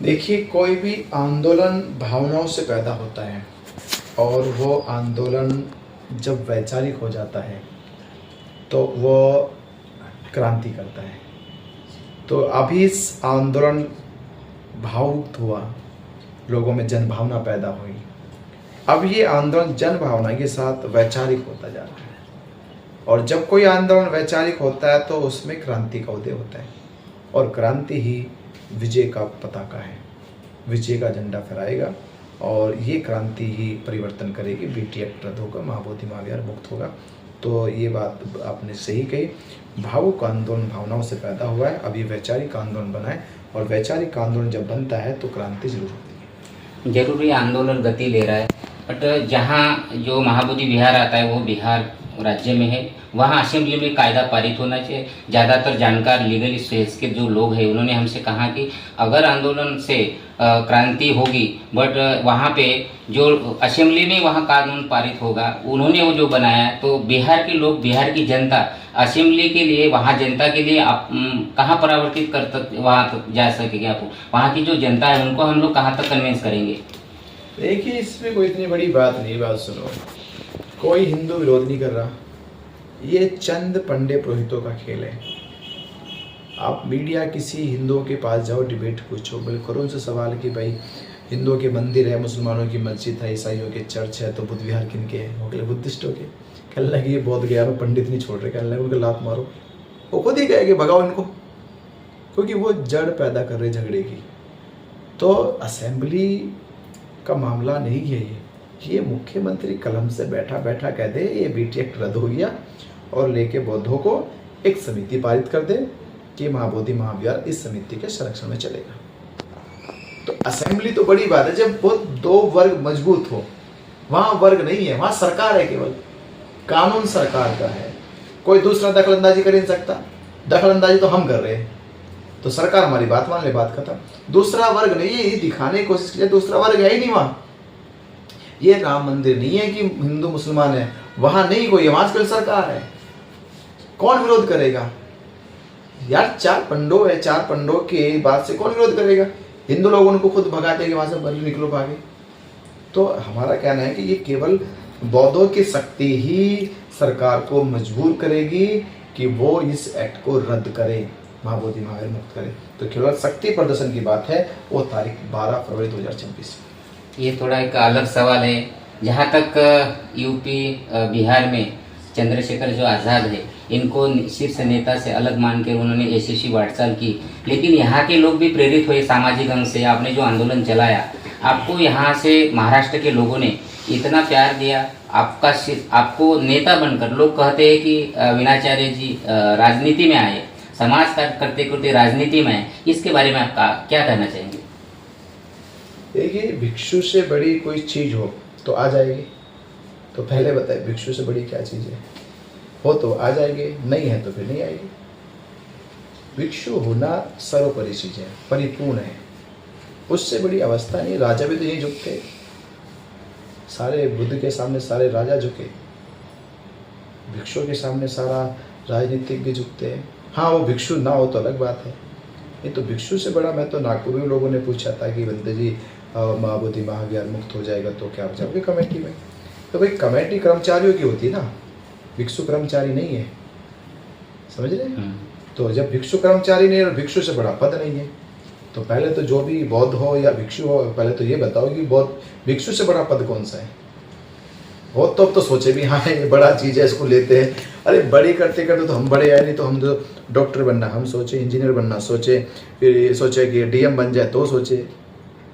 देखिए, कोई भी आंदोलन भावनाओं से पैदा होता है और वो आंदोलन जब वैचारिक हो जाता है तो वो क्रांति करता है। तो अभी इस आंदोलन भावुक हुआ, लोगों में जन भावना पैदा हुई। अब ये आंदोलन जन भावना के साथ वैचारिक होता जा रहा है, और जब कोई आंदोलन वैचारिक होता है तो उसमें क्रांति का उदय होता है, और क्रांति ही विजय का पताका है, विजय का झंडा फहराएगा, और ये क्रांति ही परिवर्तन करेगी। बीटी एक्ट रद्द होगा, महाबोधि महाविहार मुक्त होगा। तो ये बात आपने सही कही, भावुक आंदोलन भावनाओं से पैदा हुआ है, अब ये वैचारिक आंदोलन बना है, और वैचारिक आंदोलन जब बनता है तो क्रांति जरूर होती है। जरूरी आंदोलन गति ले रहा है, बट जहाँ जो महाबोधि विहार आता है वो बिहार राज्य में है, वहाँ असेंबली में कायदा पारित होना चाहिए। ज़्यादातर जानकार लीगल स्पेस के जो लोग हैं, उन्होंने हमसे कहा कि अगर आंदोलन से क्रांति होगी, बट वहाँ पे जो असेंबली में वहाँ कानून पारित होगा, उन्होंने वो जो बनाया है, तो बिहार के लोग, बिहार की जनता असेंबली के लिए, वहाँ जनता के लिए आप कहाँ परावर्तित कर तक वहाँ तक जा सकेंगे? आप वहाँ की जो जनता है उनको हम लोग कहाँ तक कन्विंस करेंगे? देखिए, इसमें कोई इतनी बड़ी बात नहीं। बात सुनो, कोई हिंदू विरोध नहीं कर रहा, ये चंद पंडे पुरोहितों का खेल है। आप मीडिया किसी हिंदुओं के पास जाओ, डिबेट पूछो, बिल्कुल करो उनसे सवाल कि भाई हिंदुओं के मंदिर है, मुसलमानों की मस्जिद है, ईसाइयों के चर्च है, तो बुद्ध विहार किनके हैं? हो गए बुद्धिस्टों के। कहने लगे ये बौद्ध गया में पंडित नहीं छोड़ रहे, कहने लगे उनको लात मारो। वो खुद ही कहेंगे भगाओ इनको, क्योंकि वो जड़ पैदा कर रहे झगड़े की। तो असेंबली का मामला नहीं है ये मुख्यमंत्री कलम से बैठा बैठा कह दे ये बीटी एक्ट रद्द हो गया, और लेके बौद्धों को एक समिति पारित कर दे कि महाबोधि महाविहार इस समिति के संरक्षण में चलेगा। तो असेंबली तो बड़ी बात है, जब वो दो वर्ग मजबूत हो। वहां वर्ग नहीं है, वहां सरकार है, केवल कानून सरकार का है, कोई दूसरा दखलंदाजी कर नहीं सकता। दखलंदाजी तो हम कर रहे हैं, तो सरकार हमारी बात मान ले, बात खत्म। दूसरा वर्ग नहीं है, ये दिखाने की कोशिश की जाए दूसरा वर्ग है ही नहीं वहां। ये राम मंदिर नहीं है कि हिंदू मुसलमान है, वहां नहीं कोई, वहां केवल सरकार है। कौन विरोध करेगा यार? चार पंडो है, चार पंडो के बात से कौन विरोध करेगा? हिंदू लोग उनको खुद भगाते हैं कि वहां से बल्ली निकलो भागे। तो हमारा कहना है कि ये केवल बौद्धों की शक्ति ही सरकार को मजबूर करेगी कि वो इस एक्ट को रद्द करे, महाबोधि महाविहार मुक्त करे। तो केवल शक्ति प्रदर्शन की बात है, वो तारीख 12 फरवरी 2026। ये थोड़ा एक अलग सवाल है। जहाँ तक यूपी बिहार में चंद्रशेखर जो आज़ाद है, इनको शीर्ष नेता से अलग मान के उन्होंने यशस्वी वाटचाल की, लेकिन यहाँ के लोग भी प्रेरित हुए सामाजिक अंग से। आपने जो आंदोलन चलाया, आपको यहाँ से महाराष्ट्र के लोगों ने इतना प्यार दिया, आपको नेता बनकर लोग कहते हैं कि वीणाचार्य जी राजनीति में आए, समाज कार्य करते करते राजनीति में आए, इसके बारे में आपका क्या कहना चाहेंगे? देखिए, भिक्षु से बड़ी कोई चीज हो तो आ जाएगी। तो पहले बताए भिक्षु से बड़ी क्या चीज है? हो तो आ जाएंगे, नहीं है तो फिर नहीं आएगी। भिक्षु होना सर्वोपरि चीज है, परिपूर्ण है, उससे बड़ी अवस्था नहीं। राजा भी तो यही झुकते, सारे बुद्ध के सामने सारे राजा झुके, भिक्षु के सामने सारा राजनीतिज्ञ झुकते हैं। हाँ, वो भिक्षु ना हो तो अलग बात है। ये तो भिक्षु से बड़ा, मैं तो नागपुर में लोगों ने पूछा था कि बंदे जी महाबोधि महाज्ञान मुक्त हो जाएगा तो क्या आप जाओगे कमेटी में? तो भाई कमेटी कर्मचारियों की होती है ना, भिक्षु कर्मचारी नहीं है, समझ रहे? तो जब भिक्षु कर्मचारी नहीं है और भिक्षु से बड़ा पद नहीं है, तो पहले तो जो भी बौद्ध हो या भिक्षु हो, पहले तो ये बताओ कि बौद्ध भिक्षु से बड़ा पद कौन सा है? बहुत तो अब तो सोचे भी हाँ ये बड़ा चीज़ है, इसको लेते हैं। अरे बड़ी करते करते तो हम बड़े आए, नहीं तो हम तो डॉक्टर बनना, हम सोचे इंजीनियर बनना सोचे, फिर ये सोचे कि डीएम बन जाए तो सोचे,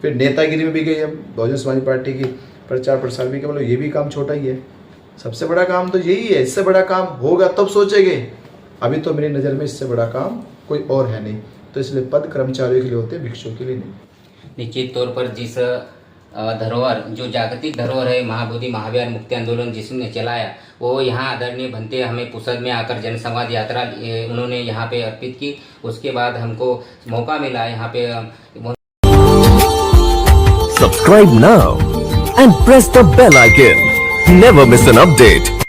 फिर नेतागिरी में भी गए, हम बहुजन समाज पार्टी की प्रचार प्रसार भी किया। मतलब ये भी काम छोटा ही है, सबसे बड़ा काम तो यही है। इससे बड़ा काम होगा तब सोचेंगे, अभी तो मेरी नज़र में इससे बड़ा काम कोई और है नहीं। तो इसलिए पद कर्मचारियों के लिए होते हैं, भिक्षुओं के लिए नहीं। निश्चित तौर पर जिस धरोहर, जो जागतिक धरोहर है महाबोधि महाविहार मुक्ति आंदोलन जिसने चलाया, वो यहाँ आदरणीय भंते हमें पुसद में आकर जनसंवाद यात्रा उन्होंने यहाँ पे अर्पित की। उसके बाद हमको मौका मिला यहाँ पे। Subscribe now and press the bell icon. Never miss an update.